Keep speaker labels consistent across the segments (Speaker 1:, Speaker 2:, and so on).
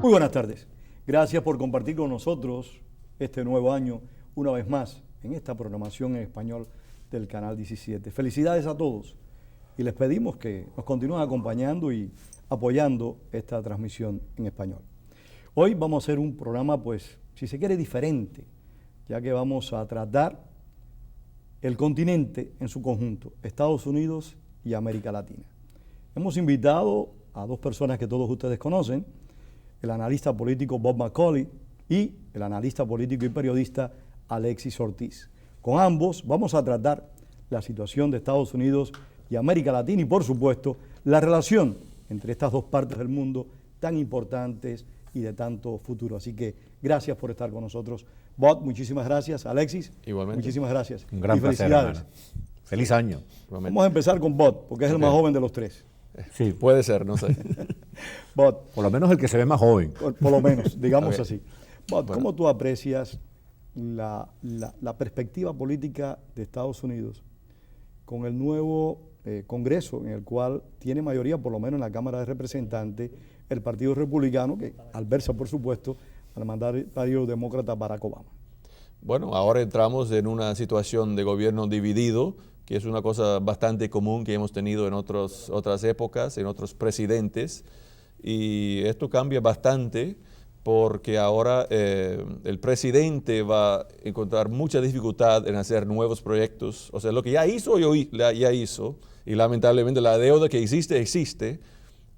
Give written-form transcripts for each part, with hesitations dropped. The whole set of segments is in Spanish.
Speaker 1: Muy buenas tardes. Gracias por compartir con nosotros este nuevo año una vez más en esta programación en español del Canal 17. Felicidades a todos y les pedimos que nos continúen acompañando y apoyando esta transmisión en español. Hoy vamos a hacer un programa, pues, si se quiere, diferente, ya que vamos a tratar el continente en su conjunto, Estados Unidos y América Latina. Hemos invitado a dos personas que todos ustedes conocen, el analista político Bob Macaulay y el analista político y periodista Alexis Ortiz. Con ambos vamos a tratar la situación de Estados Unidos y América Latina y, por supuesto, la relación entre estas dos partes del mundo tan importantes y de tanto futuro. Así que gracias por estar con nosotros. Bob, muchísimas gracias. Alexis,
Speaker 2: igualmente.
Speaker 1: Muchísimas gracias.
Speaker 3: Un gran placer, hermano. Feliz año.
Speaker 1: Igualmente. Vamos a empezar con Bob, porque es el más joven de los tres.
Speaker 2: Sí, puede ser, no sé.
Speaker 1: Bob,
Speaker 3: por lo menos el que se ve más joven.
Speaker 1: Por lo menos, digamos
Speaker 2: Okay.
Speaker 1: así. Bob,
Speaker 2: Bueno.
Speaker 1: ¿cómo tú aprecias la perspectiva política de Estados Unidos con el nuevo Congreso, en el cual tiene mayoría, por lo menos en la Cámara de Representantes, el Partido Republicano, que albersa, por supuesto, al mandatario demócrata Barack Obama?
Speaker 2: Bueno, ahora entramos en una situación de gobierno dividido, que es una cosa bastante común que hemos tenido en otras épocas, en otros presidentes, y esto cambia bastante porque ahora el presidente va a encontrar mucha dificultad en hacer nuevos proyectos. O sea, lo que ya hizo, ya hizo, y lamentablemente la deuda que existe,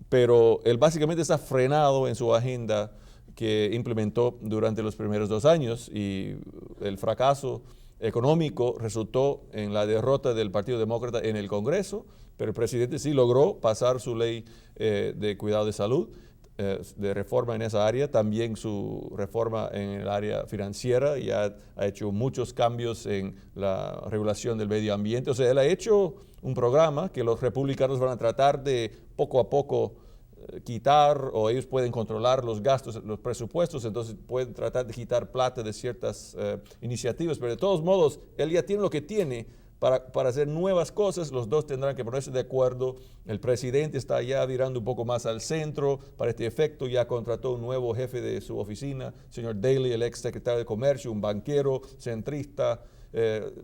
Speaker 2: pero él básicamente está frenado en su agenda que implementó durante los primeros 2 años, y el fracaso económico resultó en la derrota del Partido Demócrata en el Congreso, pero el presidente sí logró pasar su ley de cuidado de salud, de reforma en esa área, también su reforma en el área financiera, y ha hecho muchos cambios en la regulación del medio ambiente. O sea, él ha hecho un programa que los republicanos van a tratar de poco a poco quitar, o ellos pueden controlar los gastos, los presupuestos, entonces pueden tratar de quitar plata de ciertas iniciativas, pero de todos modos, él ya tiene lo que tiene para hacer nuevas cosas. Los dos tendrán que ponerse de acuerdo. El presidente está ya virando un poco más al centro para este efecto, ya contrató un nuevo jefe de su oficina, señor Daley, el ex secretario de Comercio, un banquero centrista,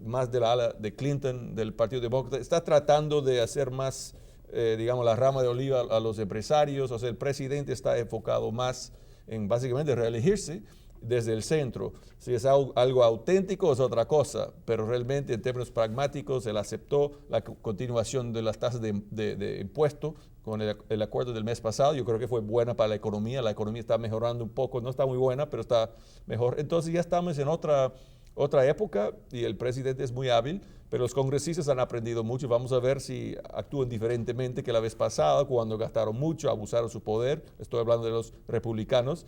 Speaker 2: más de la ala de Clinton, del Partido Demócrata. Está tratando de hacer más, digamos, la rama de oliva a los empresarios. O sea, el presidente está enfocado más en básicamente reelegirse desde el centro. Si es algo auténtico es otra cosa, pero realmente en términos pragmáticos él aceptó la continuación de las tasas de impuesto con el acuerdo del mes pasado. Yo creo que fue buena para la economía está mejorando un poco, no está muy buena, pero está mejor. Entonces ya estamos en otra época, y el presidente es muy hábil, pero los congresistas han aprendido mucho. Vamos a ver si actúan diferentemente que la vez pasada, cuando gastaron mucho, abusaron su poder. Estoy hablando de los republicanos.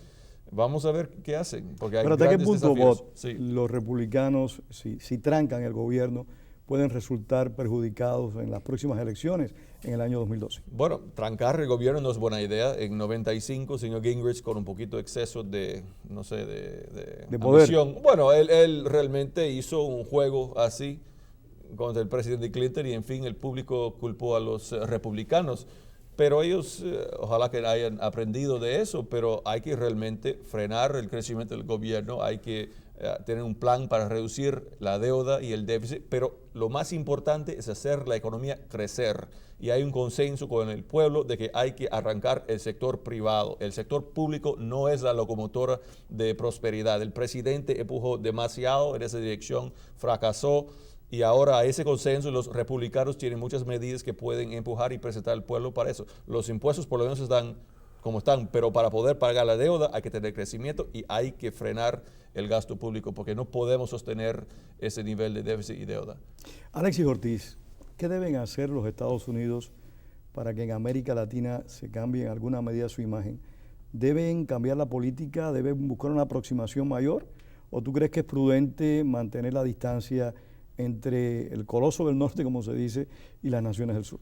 Speaker 2: Vamos a ver qué hacen, porque hay
Speaker 1: Pero ¿hasta qué
Speaker 2: grandes
Speaker 1: punto,
Speaker 2: desafíos.
Speaker 1: Bob,
Speaker 2: Sí.
Speaker 1: los republicanos, si trancan el gobierno, pueden resultar perjudicados en las próximas elecciones en el año 2012?
Speaker 2: Bueno, trancar el gobierno no es buena idea. En 95, señor Gingrich, con un poquito de exceso de, no sé, de
Speaker 1: poder.
Speaker 2: ambición. Bueno, él realmente hizo un juego así contra el presidente Clinton, y en fin, el público culpó a los republicanos. Pero ellos, ojalá que hayan aprendido de eso, pero hay que realmente frenar el crecimiento del gobierno, hay que tener un plan para reducir la deuda y el déficit, pero lo más importante es hacer la economía crecer. Y hay un consenso con el pueblo de que hay que arrancar el sector privado. El sector público no es la locomotora de prosperidad. El presidente empujó demasiado en esa dirección, fracasó. Y ahora a ese consenso los republicanos tienen muchas medidas que pueden empujar y presentar al pueblo para eso. Los impuestos por lo menos están como están, pero para poder pagar la deuda hay que tener crecimiento y hay que frenar el gasto público, porque no podemos sostener ese nivel de déficit y deuda.
Speaker 1: Alexis Ortiz, ¿qué deben hacer los Estados Unidos para que en América Latina se cambie en alguna medida su imagen? ¿Deben cambiar la política? ¿Deben buscar una aproximación mayor? ¿O tú crees que es prudente mantener la distancia entre el coloso del norte, como se dice, y las naciones del sur?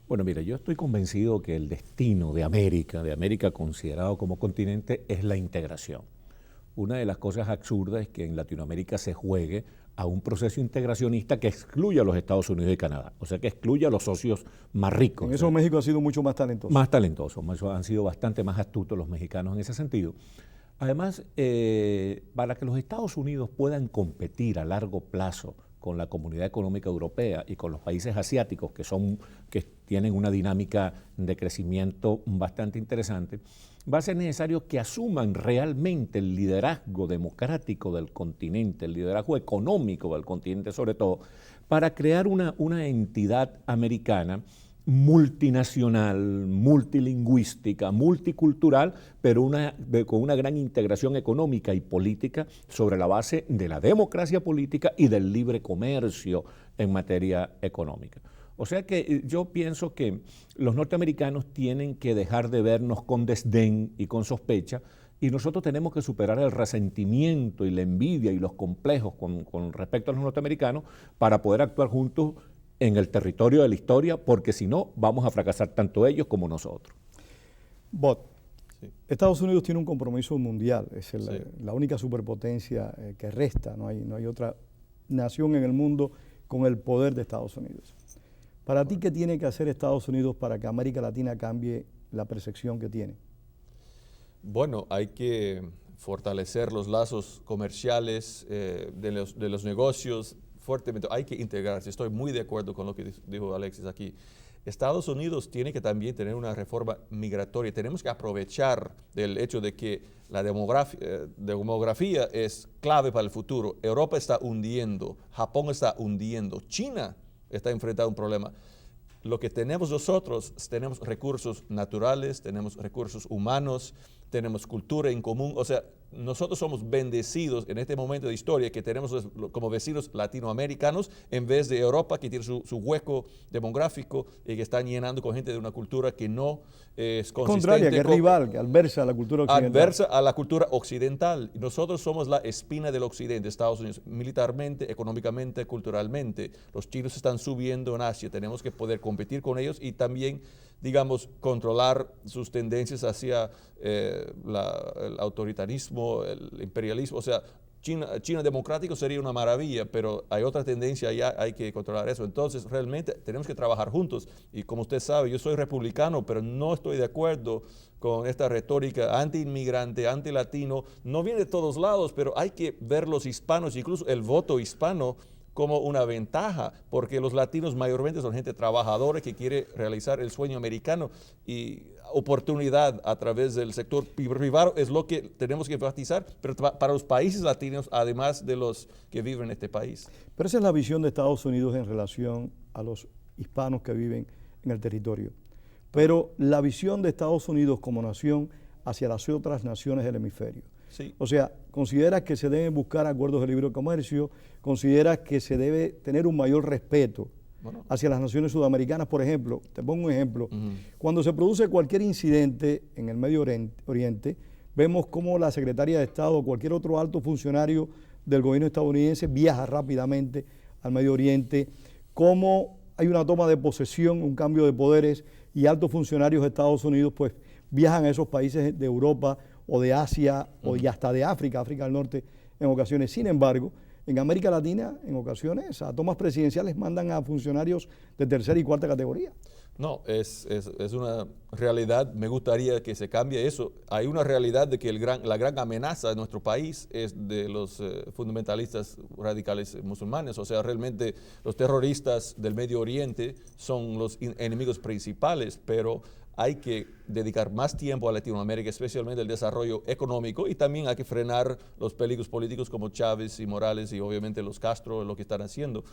Speaker 3: Bueno, mira, yo estoy convencido que el destino de América considerado como continente, es la integración. Una de las cosas absurdas es que en Latinoamérica se juegue a un proceso integracionista que excluya a los Estados Unidos y Canadá, o sea, que excluya a los socios más ricos.
Speaker 1: En eso México ha sido mucho más talentoso.
Speaker 3: Más talentosos, han sido bastante más astutos los mexicanos en ese sentido. Además, para que los Estados Unidos puedan competir a largo plazo con la Comunidad Económica Europea y con los países asiáticos que tienen una dinámica de crecimiento bastante interesante, va a ser necesario que asuman realmente el liderazgo democrático del continente, el liderazgo económico del continente sobre todo, para crear una entidad americana multinacional, multilingüística, multicultural, pero con una gran integración económica y política sobre la base de la democracia política y del libre comercio en materia económica. O sea que yo pienso que los norteamericanos tienen que dejar de vernos con desdén y con sospecha, y nosotros tenemos que superar el resentimiento y la envidia y los complejos con respecto a los norteamericanos para poder actuar juntos en el territorio de la historia, porque si no, vamos a fracasar tanto ellos como nosotros.
Speaker 1: Bot, sí. Estados Unidos tiene un compromiso mundial, es la única superpotencia que resta, no hay otra nación en el mundo con el poder de Estados Unidos. Para ti, ¿qué tiene que hacer Estados Unidos para que América Latina cambie la percepción que tiene?
Speaker 2: Bueno, hay que fortalecer los lazos comerciales de los negocios fuertemente. Hay que integrarse. Estoy muy de acuerdo con lo que dijo Alexis aquí. Estados Unidos tiene que también tener una reforma migratoria. Tenemos que aprovechar del hecho de que la demografía es clave para el futuro. Europa está hundiendo, Japón está hundiendo, China está enfrentando un problema. Lo que tenemos nosotros, tenemos recursos naturales, tenemos recursos humanos, tenemos cultura en común. O sea, nosotros somos bendecidos en este momento de historia que tenemos como vecinos latinoamericanos en vez de Europa, que tiene su hueco demográfico y que están llenando con gente de una cultura que no es consistente.
Speaker 1: Contraria, que es rival, que adversa a la cultura occidental.
Speaker 2: Adversa a la cultura occidental. Nosotros somos la espina del occidente, Estados Unidos, militarmente, económicamente, culturalmente. Los chinos están subiendo en Asia, tenemos que poder competir con ellos y también, digamos, controlar sus tendencias hacia el autoritarismo, el imperialismo. O sea, China democrático sería una maravilla, pero hay otra tendencia allá, hay que controlar eso. Entonces, realmente tenemos que trabajar juntos. Y como usted sabe, yo soy republicano, pero no estoy de acuerdo con esta retórica anti-inmigrante, anti-latino. No viene de todos lados, pero hay que ver los hispanos, incluso el voto hispano, como una ventaja, porque los latinos mayormente son gente trabajadora que quiere realizar el sueño americano, y oportunidad a través del sector privado es lo que tenemos que enfatizar, pero para los países latinos, además de los que viven en este país.
Speaker 1: Pero esa es la visión de Estados Unidos en relación a los hispanos que viven en el territorio. Pero la visión de Estados Unidos como nación hacia las otras naciones del hemisferio.
Speaker 2: Sí.
Speaker 1: O sea, ¿consideras que se deben buscar acuerdos de libre comercio? ¿Consideras que se debe tener un mayor respeto hacia las naciones sudamericanas? Por ejemplo, te pongo un ejemplo. Cuando se produce cualquier incidente en el Medio Oriente, vemos cómo la secretaria de Estado o cualquier otro alto funcionario del gobierno estadounidense viaja rápidamente al Medio Oriente, cómo hay una toma de posesión, un cambio de poderes, y altos funcionarios de Estados Unidos pues viajan a esos países de Europa o de Asia y hasta de África del Norte en ocasiones. Sin embargo, en América Latina, en ocasiones, a tomas presidenciales mandan a funcionarios de tercera y cuarta categoría.
Speaker 2: No, es una realidad. Me gustaría que se cambie eso. Hay una realidad de que la gran amenaza de nuestro país es de los fundamentalistas radicales musulmanes. O sea, realmente los terroristas del Medio Oriente son los enemigos principales, pero hay que dedicar más tiempo a Latinoamérica, especialmente el desarrollo económico, y también hay que frenar los peligros políticos como Chávez y Morales y obviamente los Castro, lo que están haciendo.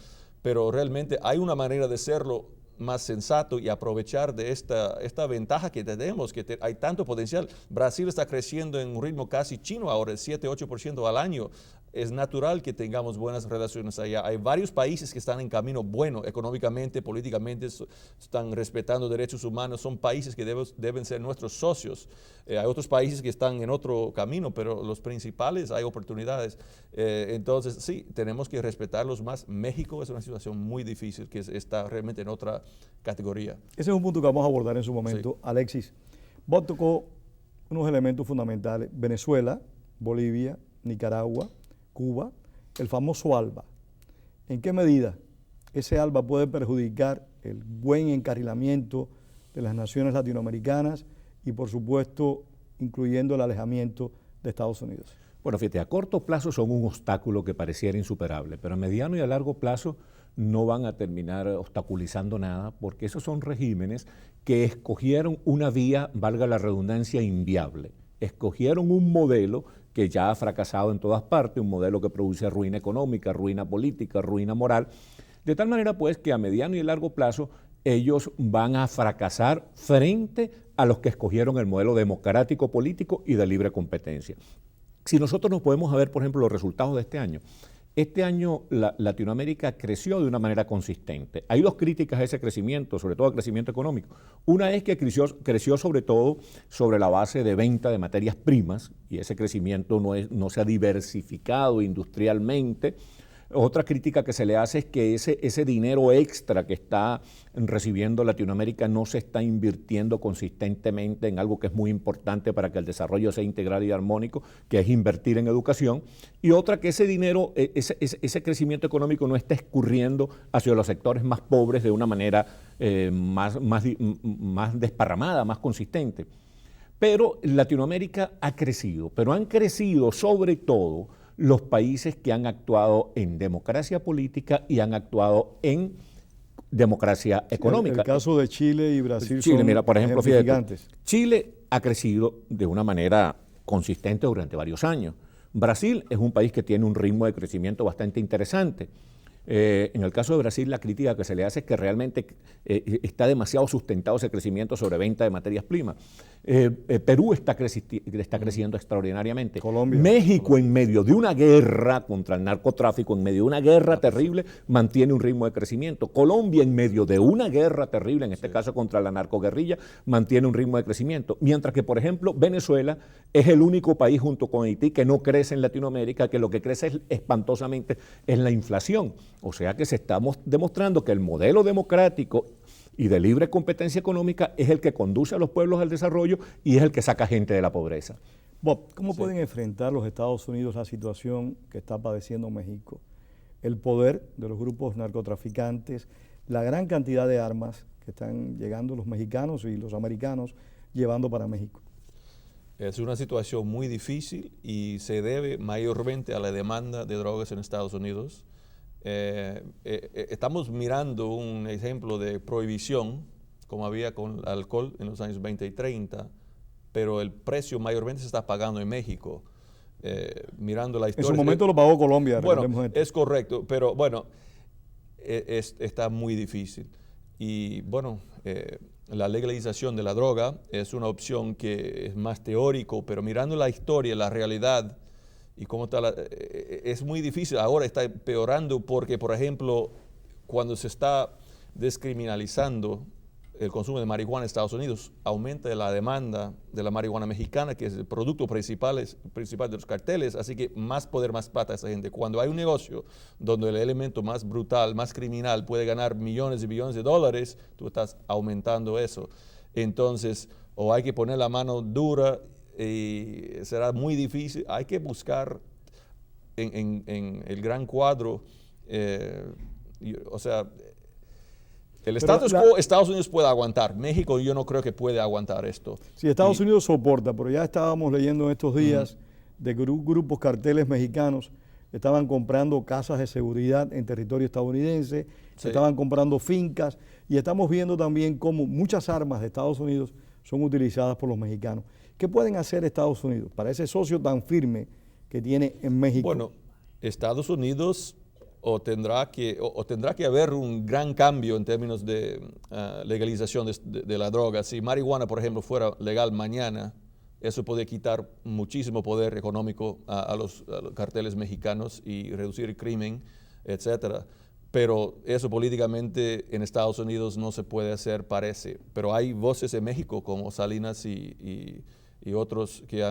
Speaker 2: Pero realmente hay una manera de hacerlo más sensato y aprovechar de esta ventaja que tenemos, que hay tanto potencial. Brasil está creciendo en un ritmo casi chino ahora, el 7-8% al año. Es natural que tengamos buenas relaciones allá. Hay varios países que están en camino bueno, económicamente, políticamente, están respetando derechos humanos. Son países que deben ser nuestros socios. Hay otros países que están en otro camino, pero los principales hay oportunidades. Entonces, sí, tenemos que respetarlos más. México es una situación muy difícil, que está realmente en otra categoría.
Speaker 1: Ese es un punto que vamos a abordar en su momento. Sí. Alexis, vos tocó unos elementos fundamentales. Venezuela, Bolivia, Nicaragua, Cuba, el famoso ALBA. ¿En qué medida ese ALBA puede perjudicar el buen encarrilamiento de las naciones latinoamericanas y, por supuesto, incluyendo el alejamiento de Estados Unidos?
Speaker 3: Bueno, fíjate, a corto plazo son un obstáculo que pareciera insuperable, pero a mediano y a largo plazo no van a terminar obstaculizando nada, porque esos son regímenes que escogieron una vía, valga la redundancia, inviable. Escogieron un modelo que ya ha fracasado en todas partes, un modelo que produce ruina económica, ruina política, ruina moral, de tal manera pues que a mediano y largo plazo ellos van a fracasar frente a los que escogieron el modelo democrático político y de libre competencia. Si nosotros nos podemos ver, por ejemplo, los resultados de este año Latinoamérica creció de una manera consistente. Hay dos críticas a ese crecimiento, sobre todo al crecimiento económico. Una es que creció sobre todo sobre la base de venta de materias primas, y ese crecimiento no se ha diversificado industrialmente. Otra crítica que se le hace es que ese dinero extra que está recibiendo Latinoamérica no se está invirtiendo consistentemente en algo que es muy importante para que el desarrollo sea integral y armónico, que es invertir en educación. Y otra, que ese dinero, ese crecimiento económico no está escurriendo hacia los sectores más pobres de una manera más desparramada, más consistente. Pero Latinoamérica ha crecido, pero han crecido sobre todo los países que han actuado en democracia política y han actuado en democracia económica.
Speaker 1: El caso de Chile y Brasil
Speaker 3: son mira, por ejemplo,
Speaker 1: fíjate,
Speaker 3: Chile ha crecido de una manera consistente durante varios años. Brasil es un país que tiene un ritmo de crecimiento bastante interesante. En el caso de Brasil, la crítica que se le hace es que realmente está demasiado sustentado ese crecimiento sobre venta de materias primas. Perú está creciendo extraordinariamente.
Speaker 1: Colombia.
Speaker 3: México, en medio de una guerra contra el narcotráfico, en medio de una guerra terrible, mantiene un ritmo de crecimiento. Colombia, en medio de una guerra terrible, en este caso contra la narcoguerrilla, mantiene un ritmo de crecimiento. Mientras que, por ejemplo, Venezuela es el único país junto con Haití que no crece en Latinoamérica, que lo que crece espantosamente es la inflación. O sea que se está demostrando que el modelo democrático y de libre competencia económica es el que conduce a los pueblos al desarrollo y es el que saca gente de la pobreza.
Speaker 1: Bob, ¿cómo pueden enfrentar los Estados Unidos la situación que está padeciendo México? El poder de los grupos narcotraficantes, la gran cantidad de armas que están llegando los mexicanos y los americanos llevando para México.
Speaker 2: Es una situación muy difícil y se debe mayormente a la demanda de drogas en Estados Unidos. Estamos mirando un ejemplo de prohibición, como había con el alcohol en los años 20 y 30, pero el precio mayormente se está pagando en México. Mirando la historia.
Speaker 1: En su momento lo pagó Colombia.
Speaker 2: Bueno, es correcto, pero bueno, está muy difícil. Y bueno, la legalización de la droga es una opción que es más teórico, pero mirando la historia, la realidad, y cómo está es muy difícil. Ahora está empeorando porque, por ejemplo, cuando se está descriminalizando el consumo de marihuana en Estados Unidos, aumenta la demanda de la marihuana mexicana, que es el producto principal de los carteles, así que más poder, más plata a esa gente. Cuando hay un negocio donde el elemento más brutal, más criminal puede ganar millones y billones de dólares, tú estás aumentando eso. Entonces, o hay que poner la mano dura y será muy difícil. Hay que buscar en el gran cuadro, o sea, el status quo, Estados Unidos puede aguantar. México yo no creo que puede aguantar esto.
Speaker 1: Sí, Estados Unidos soporta, pero ya estábamos leyendo en estos días de grupos carteles mexicanos estaban comprando casas de seguridad en territorio estadounidense, estaban comprando fincas, y estamos viendo también cómo muchas armas de Estados Unidos son utilizadas por los mexicanos. ¿Qué pueden hacer Estados Unidos para ese socio tan firme que tiene en México?
Speaker 2: Bueno, Estados Unidos tendrá que haber un gran cambio en términos de legalización de la droga. Si marihuana, por ejemplo, fuera legal mañana, eso podría quitar muchísimo poder económico a los carteles mexicanos y reducir el crimen, etcétera. Pero eso políticamente en Estados Unidos no se puede hacer, parece. Pero hay voces en México como Salinas y otros que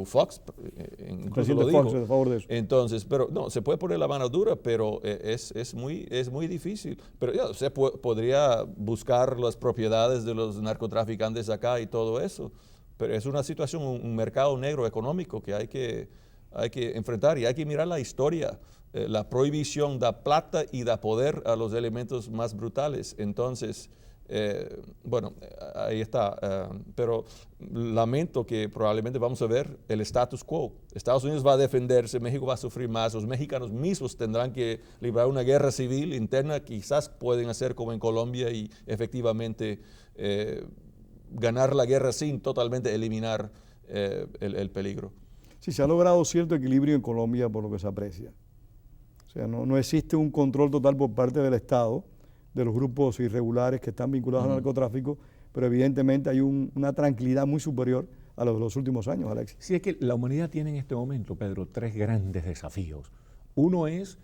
Speaker 2: Fox incluso lo dijo.
Speaker 1: Fox, a favor de eso.
Speaker 2: Entonces, pero no, se puede poner la mano dura, pero es muy difícil. Pero ya, se podría buscar las propiedades de los narcotraficantes acá y todo eso. Pero es una situación, un mercado negro económico que hay que hay que enfrentar y hay que mirar la historia. La prohibición da plata y da poder a los elementos más brutales. Entonces, bueno, ahí está. Pero lamento que probablemente vamos a ver el status quo. Estados Unidos va a defenderse, México va a sufrir más, los mexicanos mismos tendrán que librar una guerra civil interna, quizás pueden hacer como en Colombia y efectivamente ganar la guerra sin totalmente eliminar el peligro.
Speaker 1: Sí, se ha logrado cierto equilibrio en Colombia por lo que se aprecia. O sea, no existe un control total por parte del Estado de los grupos irregulares que están vinculados al narcotráfico, pero evidentemente hay una tranquilidad muy superior a los últimos años, Alexis.
Speaker 3: Sí, es que la humanidad tiene en este momento, Pedro, tres grandes desafíos. Uno es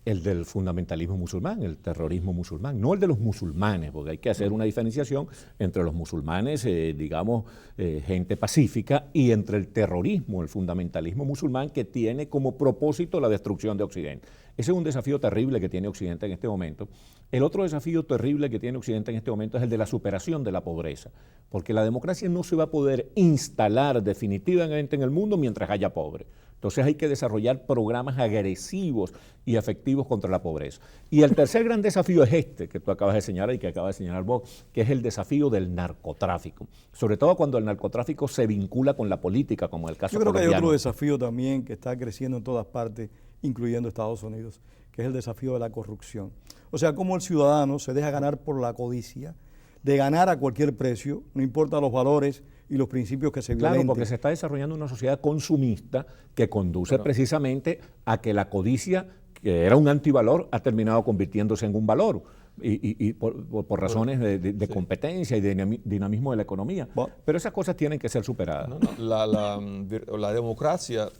Speaker 3: el del fundamentalismo musulmán, el terrorismo musulmán, no el de los musulmanes, porque hay que hacer una diferenciación entre los musulmanes, digamos, gente pacífica, y entre el terrorismo, el fundamentalismo musulmán, que tiene como propósito la destrucción de Occidente. Ese es un desafío terrible que tiene Occidente en este momento. El otro desafío terrible que tiene Occidente en este momento es el de la superación de la pobreza, porque la democracia no se va a poder instalar definitivamente en el mundo mientras haya pobres. Entonces hay que desarrollar programas agresivos y efectivos contra la pobreza. Y el tercer gran desafío es este que tú acabas de señalar y que acaba de señalar vos, que es el desafío del narcotráfico. Sobre todo cuando el narcotráfico se vincula con la política, como en el caso
Speaker 1: Yo creo
Speaker 3: colombiano.
Speaker 1: que hay otro desafío también que está creciendo en todas partes, incluyendo Estados Unidos, que es el desafío de la corrupción. O sea, cómo el ciudadano se deja ganar por la codicia, de ganar a cualquier precio, no importa los valores y los principios que se violenten.
Speaker 3: Claro, porque se está desarrollando una sociedad consumista que conduce precisamente a que la codicia, que era un antivalor, ha terminado convirtiéndose en un valor. Y por razones de competencia y de dinamismo de la economía. Pero esas cosas tienen que ser superadas.
Speaker 2: La democracia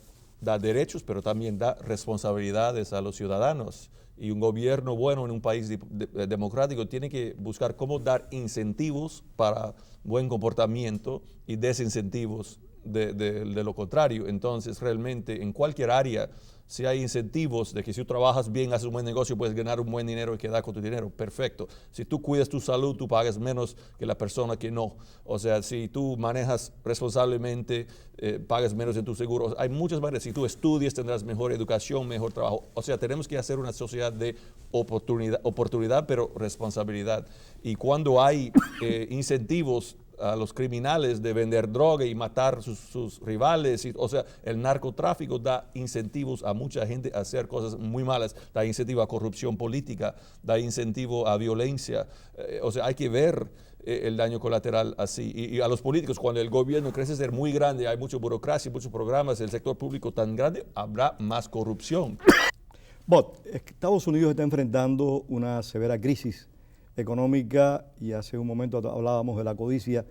Speaker 2: da derechos, pero también da responsabilidades a los ciudadanos. Y un gobierno bueno en un país democrático tiene que buscar cómo dar incentivos para buen comportamiento y desincentivos de lo contrario. Entonces, realmente, en cualquier área, si hay incentivos de que si tú trabajas bien, haces un buen negocio, puedes ganar un buen dinero y quedar con tu dinero, perfecto. Si tú cuidas tu salud, tú pagas menos que la persona que no. O sea, si tú manejas responsablemente, pagas menos en tu seguro. Hay muchas maneras. Si tú estudias, tendrás mejor educación, mejor trabajo. O sea, tenemos que hacer una sociedad de oportunidad, pero responsabilidad. Y cuando hay incentivos a los criminales de vender droga y matar sus rivales. O sea, el narcotráfico da incentivos a mucha gente a hacer cosas muy malas, da incentivo a corrupción política, da incentivo a violencia. O sea, hay que ver el daño colateral así. Y a los políticos, cuando el gobierno crece a ser muy grande, hay mucha burocracia, muchos programas, el sector público tan grande, habrá más corrupción.
Speaker 1: Estados Unidos está enfrentando una severa crisis económica y hace un momento hablábamos de la codicia.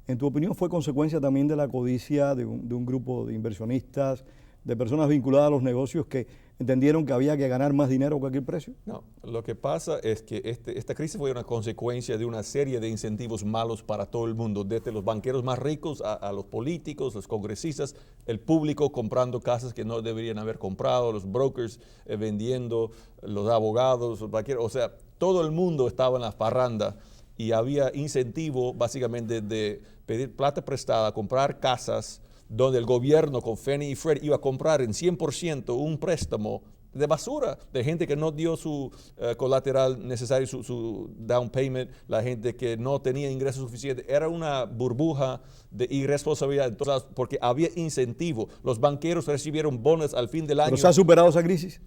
Speaker 1: ¿En tu opinión fue consecuencia también de la codicia de un grupo de inversionistas, de personas vinculadas a los negocios que entendieron que había que ganar más dinero a cualquier precio?
Speaker 2: No, lo que pasa es que esta crisis fue una consecuencia de una serie de incentivos malos para todo el mundo, desde los banqueros más ricos a los políticos, los congresistas, el público comprando casas que no deberían haber comprado, los brokers vendiendo, los abogados, los banqueros, o sea, todo el mundo estaba en la parranda y había incentivo básicamente de pedir plata prestada, comprar casas donde el gobierno con Fannie y Freddie iba a comprar en 100% un préstamo de basura, de gente que no dio su colateral necesario, su down payment, la gente que no tenía ingresos suficientes. Era una burbuja de irresponsabilidad, entonces, porque había incentivo. Los banqueros recibieron bonos al fin del año.
Speaker 1: ¿Pero se ha superado esa crisis?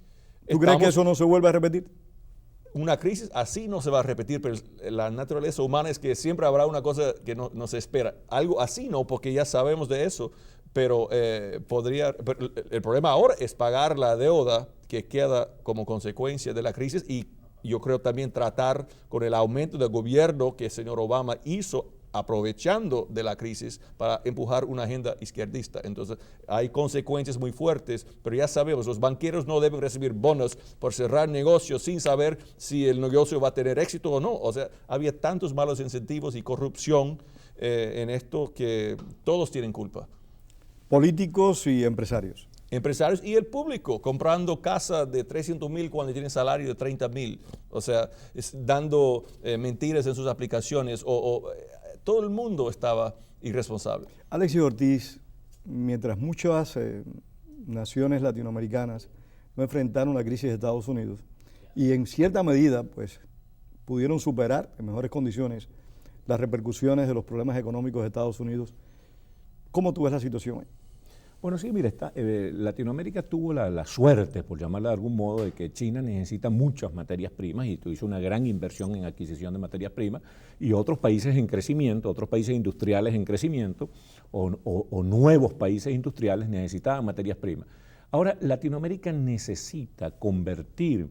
Speaker 1: ¿Tú crees que eso no se vuelve a repetir?
Speaker 2: Una crisis así no se va a repetir, pero la naturaleza humana es que siempre habrá una cosa que no se espera. Algo así no, porque ya sabemos de eso, pero el problema ahora es pagar la deuda que queda como consecuencia de la crisis y yo creo también tratar con el aumento del gobierno que el señor Obama hizo aprovechando de la crisis para empujar una agenda izquierdista. Entonces, hay consecuencias muy fuertes, pero ya sabemos, los banqueros no deben recibir bonos por cerrar negocios sin saber si el negocio va a tener éxito o no. O sea, había tantos malos incentivos y corrupción en esto que todos tienen culpa.
Speaker 1: Políticos y empresarios.
Speaker 2: Empresarios y el público, comprando casas de 300,000 cuando tienen salario de 30,000. O sea, dando mentiras en sus aplicaciones todo el mundo estaba irresponsable.
Speaker 1: Alexis Ortiz, mientras muchas naciones latinoamericanas no enfrentaron la crisis de Estados Unidos y en cierta medida pues pudieron superar en mejores condiciones las repercusiones de los problemas económicos de Estados Unidos. ¿Cómo tú ves la situación ahí?
Speaker 3: Bueno, sí, mira, Latinoamérica tuvo la suerte, por llamarla de algún modo, de que China necesita muchas materias primas y hizo una gran inversión en adquisición de materias primas, y otros países en crecimiento, otros países industriales en crecimiento o nuevos países industriales necesitaban materias primas. Ahora, Latinoamérica necesita convertir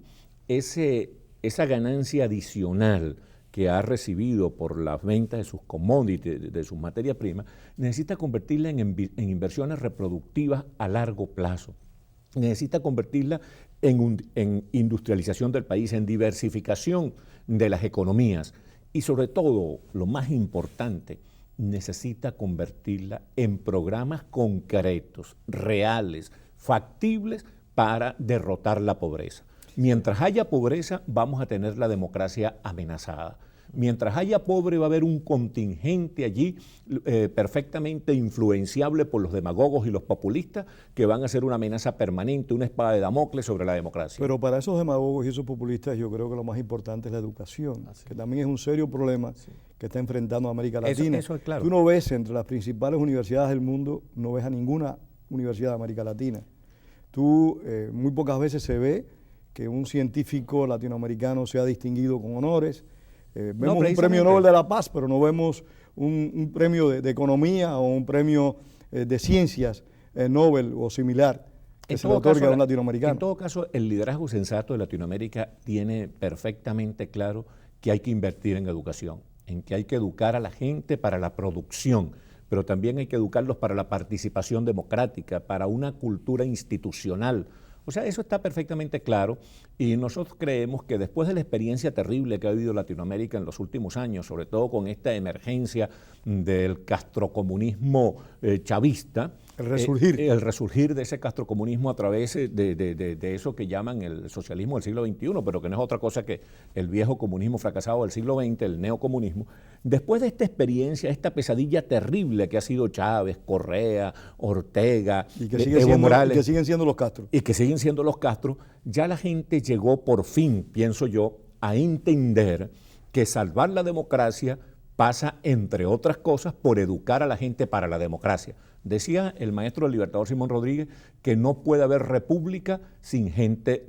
Speaker 3: esa ganancia adicional que ha recibido por las ventas de sus commodities, de sus materias primas, necesita convertirla en inversiones reproductivas a largo plazo. Necesita convertirla en industrialización del país, en diversificación de las economías y sobre todo, lo más importante, necesita convertirla en programas concretos, reales, factibles para derrotar la pobreza. Mientras haya pobreza, vamos a tener la democracia amenazada. Mientras haya pobre, va a haber un contingente allí perfectamente influenciable por los demagogos y los populistas que van a ser una amenaza permanente, una espada de Damocles sobre la democracia.
Speaker 1: Pero para esos demagogos y esos populistas yo creo que lo más importante es la educación, que también es un serio problema que está enfrentando América Latina.
Speaker 3: Eso es claro.
Speaker 1: Tú no ves entre las principales universidades del mundo, no ves a ninguna universidad de América Latina. Muy pocas veces se ve que un científico latinoamericano sea distinguido con honores. Vemos un premio Nobel de la Paz, pero no vemos un premio de economía o un premio de ciencias Nobel o similar que se le otorga a un latinoamericano.
Speaker 3: En todo caso, el liderazgo sensato de Latinoamérica tiene perfectamente claro que hay que invertir en educación, en que hay que educar a la gente para la producción, pero también hay que educarlos para la participación democrática, para una cultura institucional. O sea, eso está perfectamente claro y nosotros creemos que después de la experiencia terrible que ha vivido Latinoamérica en los últimos años, sobre todo con esta emergencia del castrocomunismo chavista, el resurgir de ese castrocomunismo a través de eso que llaman el socialismo del siglo XXI, pero que no es otra cosa que el viejo comunismo fracasado del siglo XX, el neocomunismo. Después de esta experiencia, esta pesadilla terrible que ha sido Chávez, Correa, Ortega, Evo Morales,
Speaker 1: y que siguen siendo los Castro.
Speaker 3: Y que siguen siendo los Castro, ya la gente llegó por fin, pienso yo, a entender que salvar la democracia pasa, entre otras cosas, por educar a la gente para la democracia. Decía el maestro del Libertador Simón Rodríguez que no puede haber república sin gente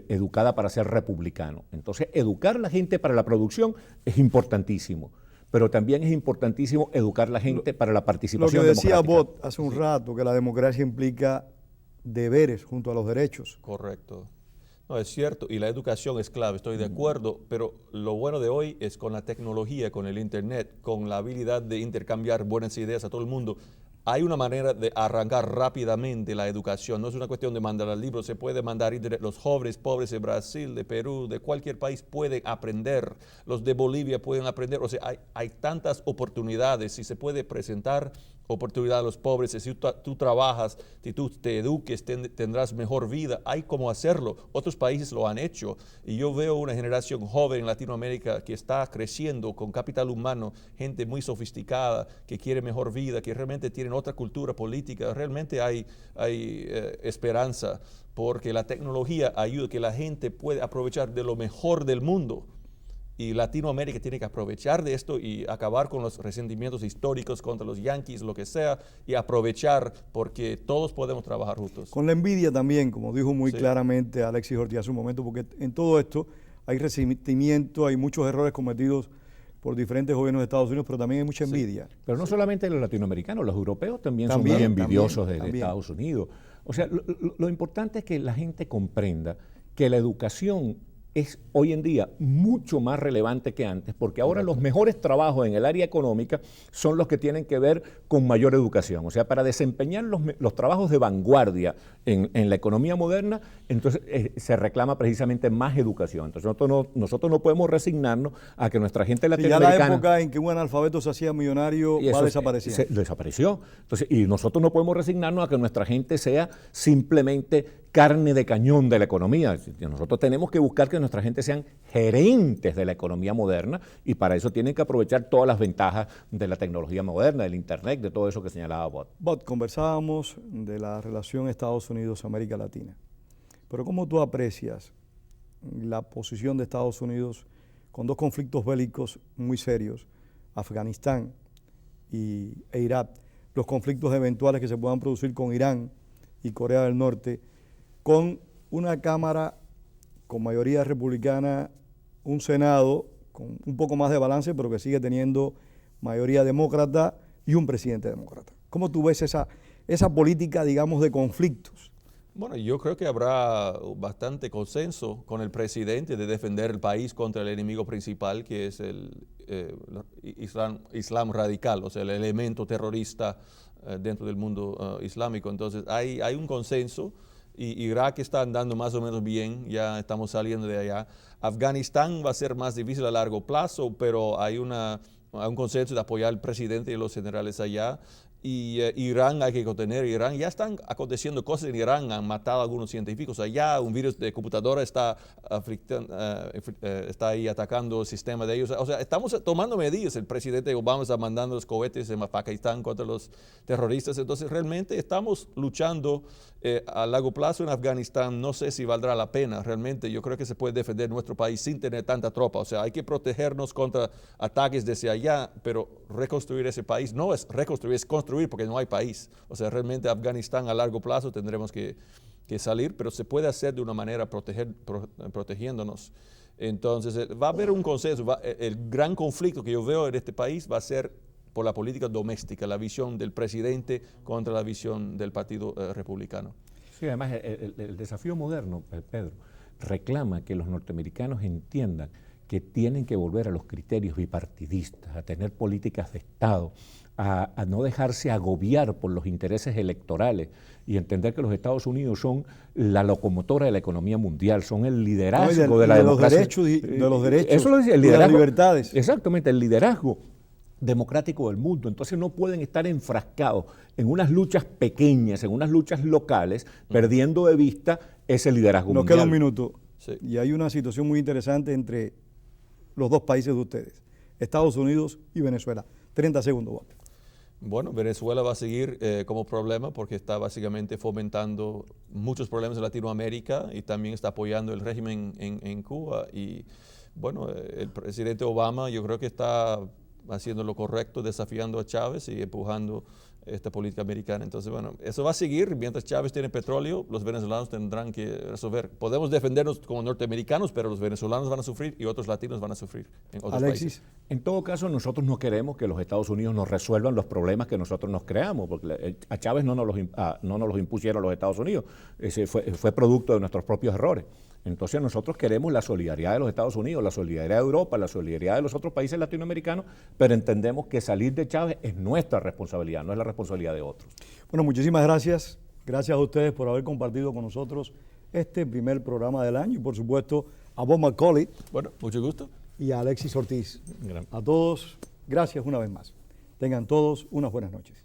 Speaker 3: educada para ser republicano. Entonces, educar a la gente para la producción es importantísimo, pero también es importantísimo educar a la gente para la participación democrática.
Speaker 1: Lo que decía Bot hace un rato, que la democracia implica deberes junto a los derechos.
Speaker 2: Correcto. No, es cierto, y la educación es clave, estoy de acuerdo, pero lo bueno de hoy es con la tecnología, con el internet, con la habilidad de intercambiar buenas ideas a todo el mundo. Hay una manera de arrancar rápidamente la educación, no es una cuestión de mandar al libro, se puede mandar internet. Los jóvenes pobres de Brasil, de Perú, de cualquier país pueden aprender, los de Bolivia pueden aprender, o sea, hay tantas oportunidades, si se puede presentar oportunidad a los pobres, si tú trabajas, si tú te eduques, tendrás mejor vida, hay cómo hacerlo, otros países lo han hecho y yo veo una generación joven en Latinoamérica que está creciendo con capital humano, gente muy sofisticada, que quiere mejor vida, que realmente tienen otra cultura política, realmente hay esperanza porque la tecnología ayuda a que la gente pueda aprovechar de lo mejor del mundo. Y Latinoamérica tiene que aprovechar de esto y acabar con los resentimientos históricos contra los yanquis, lo que sea, y aprovechar porque todos podemos trabajar juntos.
Speaker 1: Con la envidia también, como dijo muy claramente Alexis Ortiz hace un momento, porque en todo esto hay resentimiento, hay muchos errores cometidos por diferentes gobiernos de Estados Unidos, pero también hay mucha envidia.
Speaker 3: Pero no solamente los latinoamericanos, los europeos también son muy envidiosos de Estados Unidos. O sea, lo importante es que la gente comprenda que la educación es hoy en día mucho más relevante que antes, porque ahora los mejores trabajos en el área económica son los que tienen que ver con mayor educación. O sea, para desempeñar los trabajos de vanguardia en la economía moderna, entonces se reclama precisamente más educación. Entonces nosotros no podemos resignarnos a que nuestra gente latinoamericana...
Speaker 1: Ya la época en que un analfabeto se hacía millonario va desapareciendo.
Speaker 3: Desapareció. Entonces, y nosotros no podemos resignarnos a que nuestra gente sea simplemente carne de cañón de la economía. Nosotros tenemos que buscar que nuestra gente sean gerentes de la economía moderna y para eso tienen que aprovechar todas las ventajas de la tecnología moderna, del Internet, de todo eso que señalaba Bob.
Speaker 1: Bob, conversábamos de la relación Estados Unidos-América Latina, pero ¿cómo tú aprecias la posición de Estados Unidos con dos conflictos bélicos muy serios, Afganistán e Irak, los conflictos eventuales que se puedan producir con Irán y Corea del Norte, con una Cámara con mayoría republicana, un Senado con un poco más de balance, pero que sigue teniendo mayoría demócrata y un presidente demócrata? ¿Cómo tú ves esa política, digamos, de conflictos?
Speaker 2: Bueno, yo creo que habrá bastante consenso con el presidente de defender el país contra el enemigo principal, que es el Islam radical, o sea, el elemento terrorista dentro del mundo islámico. Entonces, hay un consenso y Irak está andando más o menos bien, ya estamos saliendo de allá. Afganistán va a ser más difícil a largo plazo, pero hay un consenso de apoyar al presidente y los generales allá. Y Irán hay que contener. Irán, ya están aconteciendo cosas en Irán, han matado a algunos científicos allá, un virus de computadora está ahí atacando el sistema de ellos. O sea, estamos tomando medidas. El presidente Obama está mandando los cohetes en Pakistán contra los terroristas. Entonces, realmente estamos luchando a largo plazo en Afganistán. No sé si valdrá la pena. Realmente, yo creo que se puede defender nuestro país sin tener tanta tropa. O sea, hay que protegernos contra ataques desde allá, pero reconstruir ese país no es reconstruir, es construir, porque no hay país. O sea, realmente Afganistán a largo plazo tendremos que salir, pero se puede hacer de una manera protegiéndonos. Entonces, va a haber un consenso. El gran conflicto que yo veo en este país va a ser por la política doméstica, la visión del presidente contra la visión del Partido Republicano.
Speaker 3: Sí, además el desafío moderno, Pedro, reclama que los norteamericanos entiendan que tienen que volver a los criterios bipartidistas, a tener políticas de Estado, a no dejarse agobiar por los intereses electorales y entender que los Estados Unidos son la locomotora de la economía mundial, son el liderazgo de la democracia.
Speaker 1: De los derechos,
Speaker 3: eso lo dice, el
Speaker 1: de
Speaker 3: liderazgo,
Speaker 1: las libertades.
Speaker 3: Exactamente, el liderazgo democrático del mundo. Entonces no pueden estar enfrascados en unas luchas pequeñas, en unas luchas locales, perdiendo de vista ese liderazgo mundial.
Speaker 1: Nos queda un minuto.
Speaker 2: Sí.
Speaker 1: Y hay una situación muy interesante entre los dos países de ustedes, Estados Unidos y Venezuela. 30 segundos, Bob.
Speaker 2: Bueno, Venezuela va a seguir como problema porque está básicamente fomentando muchos problemas en Latinoamérica y también está apoyando el régimen en Cuba. Y bueno, el presidente Obama yo creo que está haciendo lo correcto, desafiando a Chávez y empujando esta política americana. Entonces, bueno, eso va a seguir. Mientras Chávez tiene petróleo, los venezolanos tendrán que resolver. Podemos defendernos como norteamericanos, pero los venezolanos van a sufrir y otros latinos van a sufrir en otros
Speaker 1: Alexis.
Speaker 2: países.
Speaker 3: En todo caso, nosotros no queremos que los Estados Unidos nos resuelvan los problemas que nosotros nos creamos, porque a Chávez no nos los impusieron los Estados Unidos. Ese fue producto de nuestros propios errores. Entonces nosotros queremos la solidaridad de los Estados Unidos, la solidaridad de Europa, la solidaridad de los otros países latinoamericanos, pero entendemos que salir de Chávez es nuestra responsabilidad, no es la responsabilidad de otros.
Speaker 1: Bueno, muchísimas gracias. Gracias a ustedes por haber compartido con nosotros este primer programa del año y por supuesto a Bob McCauley.
Speaker 2: Bueno, mucho gusto.
Speaker 1: Y a Alexis Ortiz. A todos, gracias una vez más. Tengan todos unas buenas noches.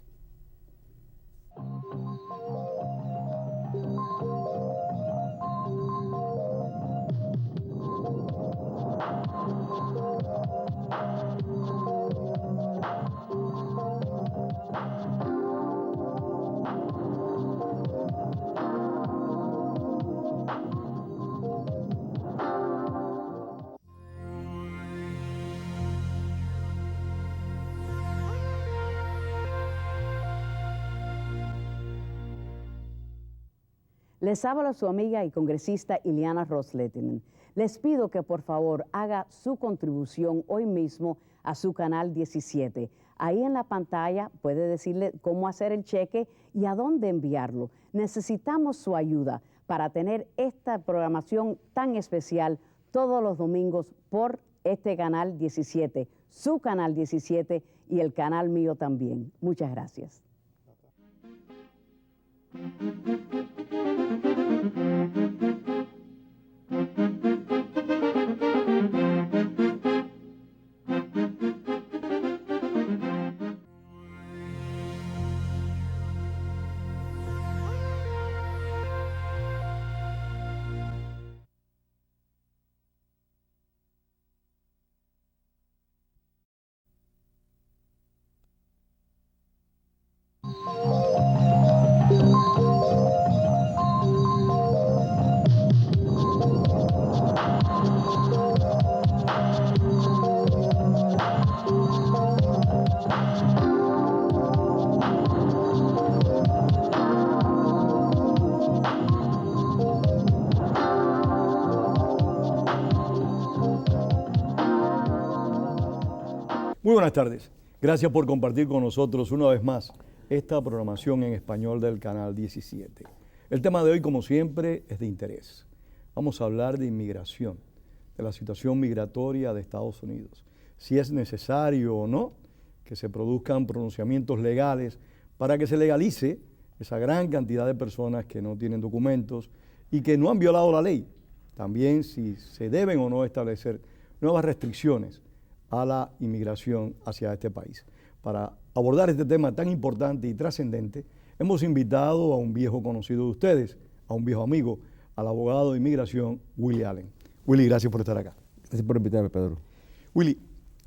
Speaker 4: Les habla su amiga y congresista Ileana Ros-Lehtinen. Les pido que por favor haga su contribución hoy mismo a su canal 17. Ahí en la pantalla puede decirle cómo hacer el cheque y a dónde enviarlo. Necesitamos su ayuda para tener esta programación tan especial todos los domingos por este canal 17, su canal 17 y el canal mío también. Muchas gracias.
Speaker 1: Muy buenas tardes. Gracias por compartir con nosotros una vez más esta programación en español del Canal 17. El tema de hoy, como siempre, es de interés. Vamos a hablar de inmigración, de la situación migratoria de Estados Unidos. Si es necesario o no que se produzcan pronunciamientos legales para que se legalice esa gran cantidad de personas que no tienen documentos y que no han violado la ley. También si se deben o no establecer nuevas restricciones a la inmigración hacia este país. Para abordar este tema tan importante y trascendente, hemos invitado a un viejo conocido de ustedes, a un viejo amigo, al abogado de inmigración, Willy Allen. Willy, gracias por estar acá.
Speaker 5: Gracias por invitarme, Pedro.
Speaker 1: Willy,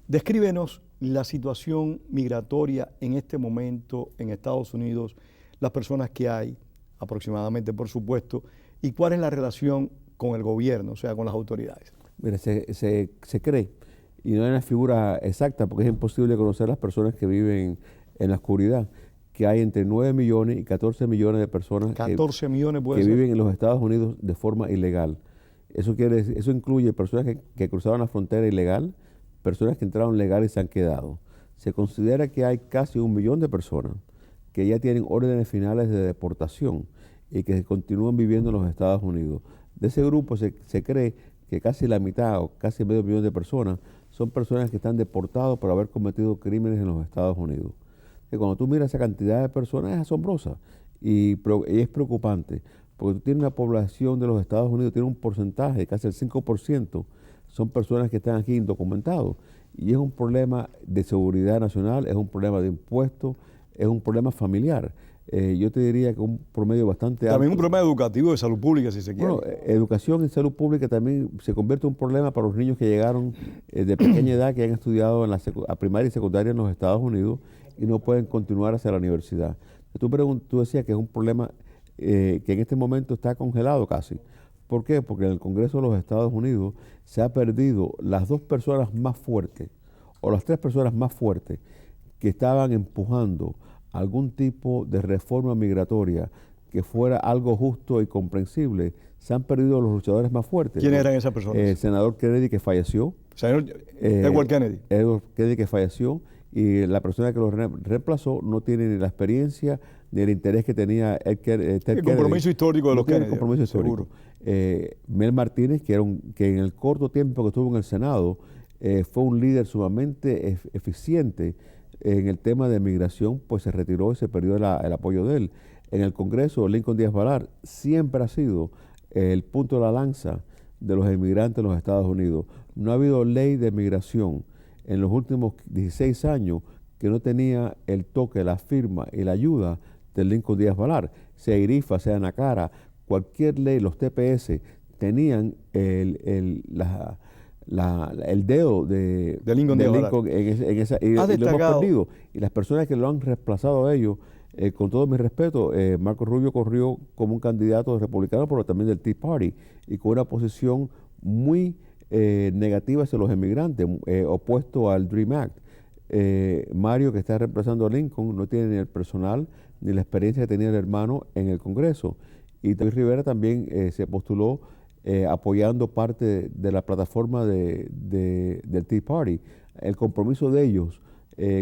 Speaker 1: descríbenos la situación migratoria en este momento en Estados Unidos, las personas que hay, aproximadamente, por supuesto, y cuál es la relación con el gobierno, o sea, con las autoridades.
Speaker 5: Mira, se cree, y no hay una figura exacta, porque es imposible conocer las personas que viven en la oscuridad, que hay entre 9 millones y 14 millones de personas
Speaker 1: 14 millones
Speaker 5: que viven en los Estados Unidos de forma ilegal. Eso incluye personas que cruzaron la frontera ilegal, personas que entraron legal y se han quedado. Se considera que hay casi 1 millón de personas que ya tienen órdenes finales de deportación y que continúan viviendo en los Estados Unidos. De ese grupo se cree que casi la mitad o casi medio millón de personas son personas que están deportados por haber cometido crímenes en los Estados Unidos. Y cuando tú miras esa cantidad de personas es asombrosa y es preocupante, porque tú tienes una población de los Estados Unidos, tiene un porcentaje de casi el 5%, son personas que están aquí indocumentados, y es un problema de seguridad nacional, es un problema de impuestos, es un problema familiar. Yo te diría que un promedio bastante alto.
Speaker 1: También un problema educativo de salud pública, si se quiere.
Speaker 5: Bueno, educación y salud pública también se convierte en un problema para los niños que llegaron de pequeña edad, que han estudiado en a primaria y secundaria en los Estados Unidos y no pueden continuar hacia la universidad. Tú decías que es un problema que en este momento está congelado casi. ¿Por qué? Porque en el Congreso de los Estados Unidos se ha perdido las 2 personas más fuertes, o las 3 personas más fuertes, que estaban empujando algún tipo de reforma migratoria que fuera algo justo y comprensible. Se han perdido los luchadores más fuertes.
Speaker 1: ¿Quiénes eran esas personas?
Speaker 5: El senador Kennedy, que falleció.
Speaker 1: Señor Edward Kennedy.
Speaker 5: Edward Kennedy, que falleció, y la persona que lo reemplazó no tiene ni la experiencia ni el interés que tenía Ted Kennedy.
Speaker 1: El compromiso histórico de los Kennedy.
Speaker 5: El compromiso histórico. Mel Martínez, que en el corto tiempo que estuvo en el Senado, fue un líder sumamente eficiente en el tema de migración, pues se retiró y se perdió el apoyo de él. En el Congreso, Lincoln Díaz Balar siempre ha sido el punto de la lanza de los inmigrantes en los Estados Unidos. No ha habido ley de migración en los últimos 16 años que no tenía el toque, la firma y la ayuda de Lincoln Díaz Balar. Sea IRIFA, sea NACARA, cualquier ley, los TPS, tenían el dedo de
Speaker 1: Lincoln
Speaker 5: en esa, y lo hemos perdido. Y las personas que lo han reemplazado a ellos, con todo mi respeto, Marco Rubio corrió como un candidato republicano, pero también del Tea Party, y con una posición muy negativa hacia los inmigrantes, opuesto al Dream Act. Mario, que está reemplazando a Lincoln, no tiene ni el personal ni la experiencia que tenía el hermano en el Congreso. Y David Rivera también se postuló apoyando parte de la plataforma del Tea Party. El compromiso de ellos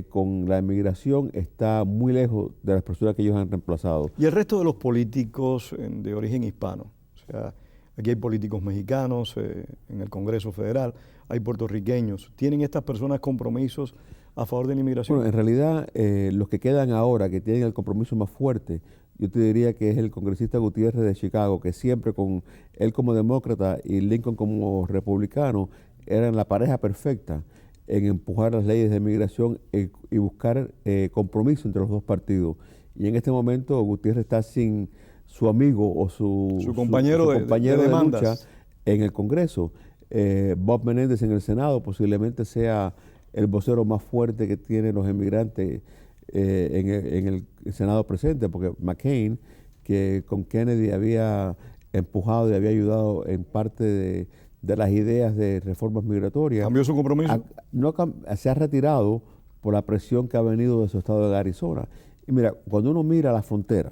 Speaker 5: con la inmigración está muy lejos de las personas que ellos han reemplazado.
Speaker 1: Y el resto de los políticos de origen hispano, o sea, aquí hay políticos mexicanos en el Congreso Federal, hay puertorriqueños, ¿tienen estas personas compromisos a favor de la inmigración?
Speaker 5: Bueno, en realidad los que quedan ahora, que tienen el compromiso más fuerte, yo te diría que es el congresista Gutiérrez de Chicago, que siempre con él como demócrata y Lincoln como republicano eran la pareja perfecta en empujar las leyes de migración y buscar compromiso entre los dos partidos. Y en este momento Gutiérrez está sin su amigo o su compañero de lucha en el Congreso. Bob Menéndez en el Senado posiblemente sea el vocero más fuerte que tienen los inmigrantes en el Senado presente, porque McCain, que con Kennedy había empujado y había ayudado en parte de las ideas de reformas migratorias.
Speaker 1: ¿Cambió su compromiso?
Speaker 5: Se ha retirado por la presión que ha venido de su estado de Arizona. Y mira, cuando uno mira la frontera,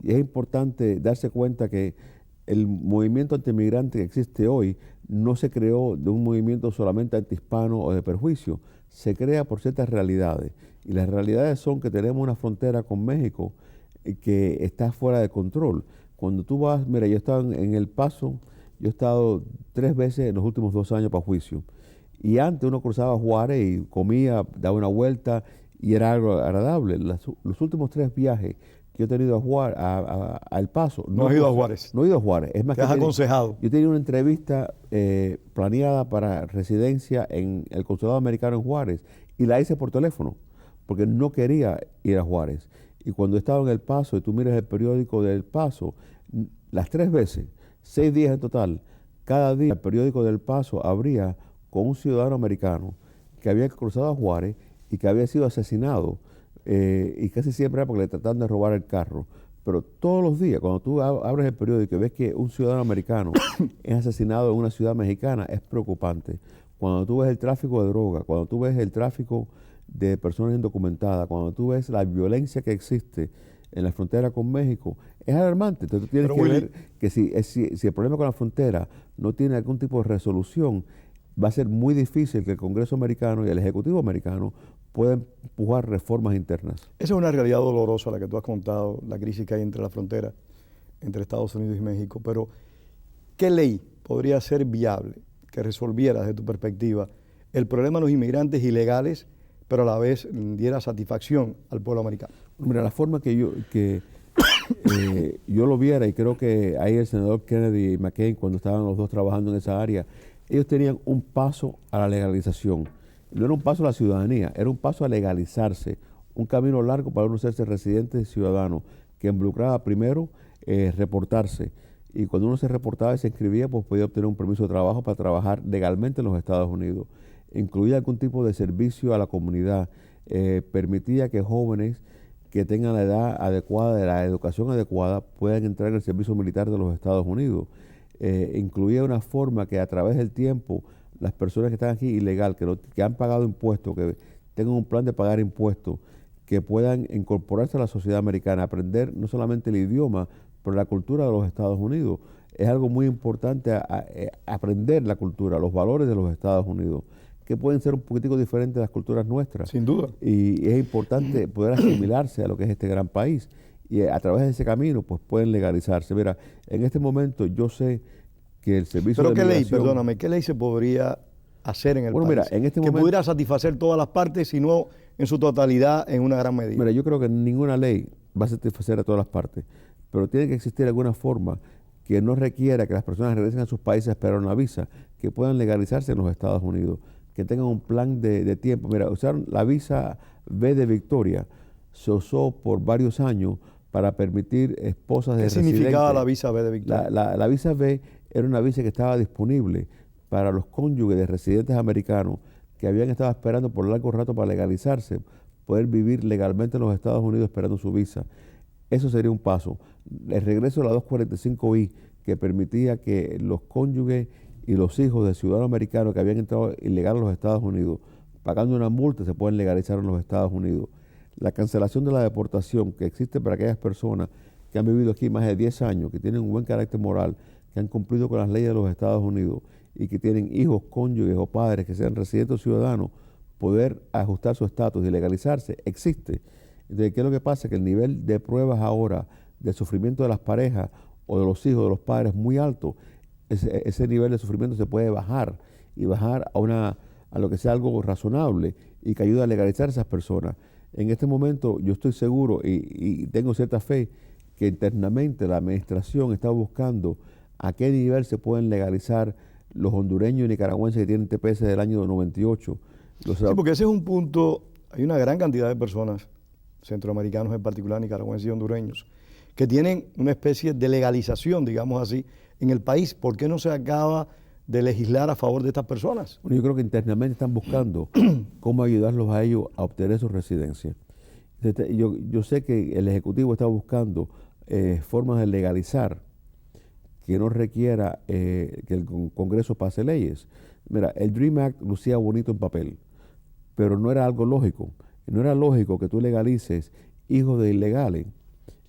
Speaker 5: y es importante darse cuenta que el movimiento antimigrante que existe hoy no se creó de un movimiento solamente antihispano o de perjuicio, se crea por ciertas realidades. Y las realidades son que tenemos una frontera con México que está fuera de control. Cuando tú vas, mira, yo he estado en El Paso, yo he estado 3 veces en los últimos 2 años para juicio. Y antes uno cruzaba Juárez y comía, daba una vuelta y era algo agradable. Los últimos 3 viajes que yo he tenido a Juárez, a El Paso.
Speaker 1: No has ido a Juárez.
Speaker 5: No he ido a Juárez. Es más,
Speaker 1: ¿Te has aconsejado?
Speaker 5: Yo tenía una entrevista planeada para residencia en el Consulado Americano en Juárez y la hice por teléfono porque no quería ir a Juárez. Y cuando estaba en El Paso y tú miras el periódico de El Paso, las 3 veces, 6 días en total, cada día el periódico del Paso abría con un ciudadano americano que había cruzado a Juárez y que había sido asesinado, y casi siempre era porque le trataban de robar el carro. Pero todos los días, cuando tú abres el periódico y ves que un ciudadano americano es asesinado en una ciudad mexicana, es preocupante. Cuando tú ves el tráfico de droga, cuando tú ves el tráfico de personas indocumentadas, cuando tú ves la violencia que existe en la frontera con México, es alarmante. Entonces tú tienes que ver que si el problema con la frontera no tiene algún tipo de resolución, va a ser muy difícil que el Congreso americano y el Ejecutivo americano puedan empujar reformas internas.
Speaker 1: Esa es una realidad dolorosa la que tú has contado, la crisis que hay entre la frontera, entre Estados Unidos y México. Pero, ¿qué ley podría ser viable que resolviera desde tu perspectiva el problema de los inmigrantes ilegales, pero a la vez diera satisfacción al pueblo americano?
Speaker 5: Mira, la forma que yo lo viera, y creo que ahí el senador Kennedy y McCain, cuando estaban los dos trabajando en esa área, ellos tenían un paso a la legalización. No era un paso a la ciudadanía, era un paso a legalizarse, un camino largo para uno hacerse residente y ciudadano, que involucraba primero reportarse. Y cuando uno se reportaba y se inscribía, pues podía obtener un permiso de trabajo para trabajar legalmente en los Estados Unidos. Incluía algún tipo de servicio a la comunidad, permitía que jóvenes que tengan la edad adecuada, la educación adecuada, puedan entrar en el servicio militar de los Estados Unidos. Incluía una forma que a través del tiempo las personas que están aquí ilegal, que han pagado impuestos, que tengan un plan de pagar impuestos, que puedan incorporarse a la sociedad americana, aprender no solamente el idioma, pero la cultura de los Estados Unidos. Es algo muy importante aprender la cultura, los valores de los Estados Unidos, que pueden ser un poquitico diferentes de las culturas nuestras.
Speaker 1: Sin duda.
Speaker 5: Y es importante poder asimilarse a lo que es este gran país. Y a través de ese camino, pues pueden legalizarse. Mira, en este momento yo sé que el servicio de
Speaker 1: migración...
Speaker 5: migración...
Speaker 1: Perdóname, ¿qué ley se podría hacer en el país?
Speaker 5: Mira, en este
Speaker 1: que
Speaker 5: momento,
Speaker 1: pudiera satisfacer todas las partes, sino en su totalidad, en una gran medida.
Speaker 5: Mira, yo creo que ninguna ley va a satisfacer a todas las partes, pero tiene que existir alguna forma que no requiera que las personas regresen a sus países a esperar una visa, que puedan legalizarse en los Estados Unidos, que tengan un plan de tiempo. Mira, usaron la visa B de Victoria, se usó por varios años para permitir esposas de residentes.
Speaker 1: ¿Qué significaba la visa B de Victoria?
Speaker 5: La visa B era una visa que estaba disponible para los cónyuges de residentes americanos que habían estado esperando por largo rato para legalizarse, poder vivir legalmente en los Estados Unidos esperando su visa. Eso sería un paso. El regreso de la 245I, que permitía que los cónyuges y los hijos de ciudadanos americanos que habían entrado ilegal a los Estados Unidos, pagando una multa, se pueden legalizar en los Estados Unidos. La cancelación de la deportación que existe para aquellas personas que han vivido aquí más de 10 años, que tienen un buen carácter moral, que han cumplido con las leyes de los Estados Unidos y que tienen hijos, cónyuges o padres que sean residentes o ciudadanos, poder ajustar su estatus y legalizarse, existe. Entonces, ¿qué es lo que pasa? Que el nivel de pruebas ahora del sufrimiento de las parejas o de los hijos de los padres es muy alto. Ese nivel de sufrimiento se puede bajar y bajar a lo que sea algo razonable y que ayude a legalizar a esas personas. En este momento yo estoy seguro y tengo cierta fe que internamente la administración está buscando a qué nivel se pueden legalizar los hondureños y nicaragüenses que tienen TPS del año 98.
Speaker 1: Sí, porque ese es un punto, hay una gran cantidad de personas, centroamericanos en particular, nicaragüenses y hondureños, que tienen una especie de legalización, digamos así, en el país. ¿Por qué no se acaba de legislar a favor de estas personas?
Speaker 5: Bueno, yo creo que internamente están buscando cómo ayudarlos a ellos a obtener su residencia. Yo sé que el Ejecutivo está buscando formas de legalizar que no requiera que el Congreso pase leyes. Mira, el DREAM Act lucía bonito en papel, pero no era algo lógico. No era lógico que tú legalices hijos de ilegales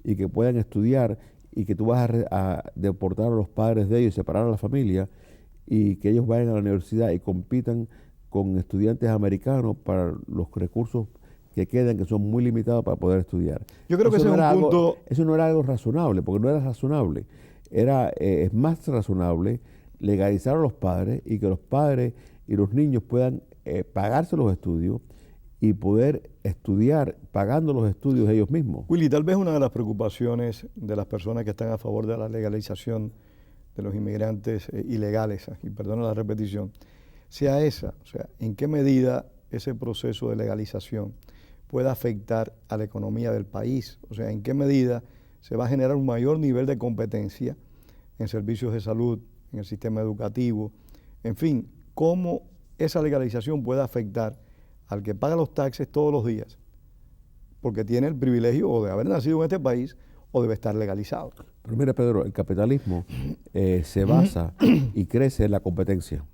Speaker 5: y que puedan estudiar y que tú vas a deportar a los padres de ellos y separar a la familia y que ellos vayan a la universidad y compitan con estudiantes americanos para los recursos que quedan, que son muy limitados para poder estudiar.
Speaker 1: Yo creo que ese es un punto...
Speaker 5: Eso no era algo razonable, porque no era razonable. Es más razonable legalizar a los padres y que los padres y los niños puedan pagarse los estudios y poder estudiar pagando los estudios ellos mismos.
Speaker 1: Willy, tal vez una de las preocupaciones de las personas que están a favor de la legalización de los inmigrantes ilegales, y perdona la repetición, sea esa, o sea, en qué medida ese proceso de legalización puede afectar a la economía del país, o sea, en qué medida se va a generar un mayor nivel de competencia en servicios de salud, en el sistema educativo, en fin, cómo esa legalización puede afectar al que paga los taxes todos los días, porque tiene el privilegio o de haber nacido en este país o debe estar legalizado.
Speaker 5: Pero mira, Pedro, el capitalismo se basa y crece en la competencia.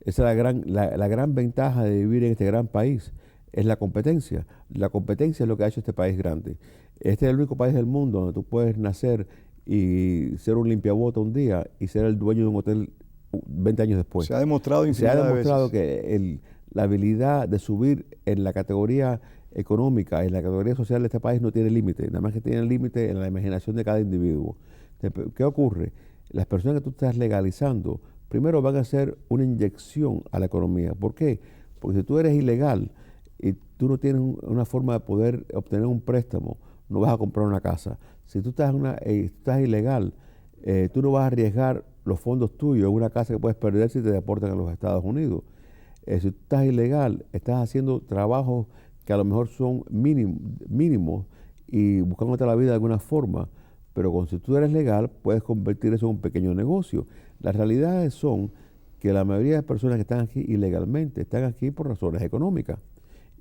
Speaker 5: Esa es la gran ventaja de vivir en este gran país, es la competencia. La competencia es lo que ha hecho este país grande. Este es el único país del mundo donde tú puedes nacer y ser un limpiabota un día y ser el dueño de un hotel 20 años después.
Speaker 1: Se ha demostrado infinidad de veces
Speaker 5: que la habilidad de subir en la categoría económica, en la categoría social de este país no tiene límite, nada más que tiene límite en la imaginación de cada individuo. ¿Qué ocurre? Las personas que tú estás legalizando, primero van a hacer una inyección a la economía. ¿Por qué? Porque si tú eres ilegal y tú no tienes una forma de poder obtener un préstamo, no vas a comprar una casa. Si tú estás ilegal, tú no vas a arriesgar los fondos tuyos en una casa que puedes perder si te deportan a los Estados Unidos. Si tú estás ilegal, estás haciendo trabajos que a lo mejor son mínimos y buscándote la vida de alguna forma, pero si tú eres legal, puedes convertir eso en un pequeño negocio. Las realidades son que la mayoría de personas que están aquí ilegalmente están aquí por razones económicas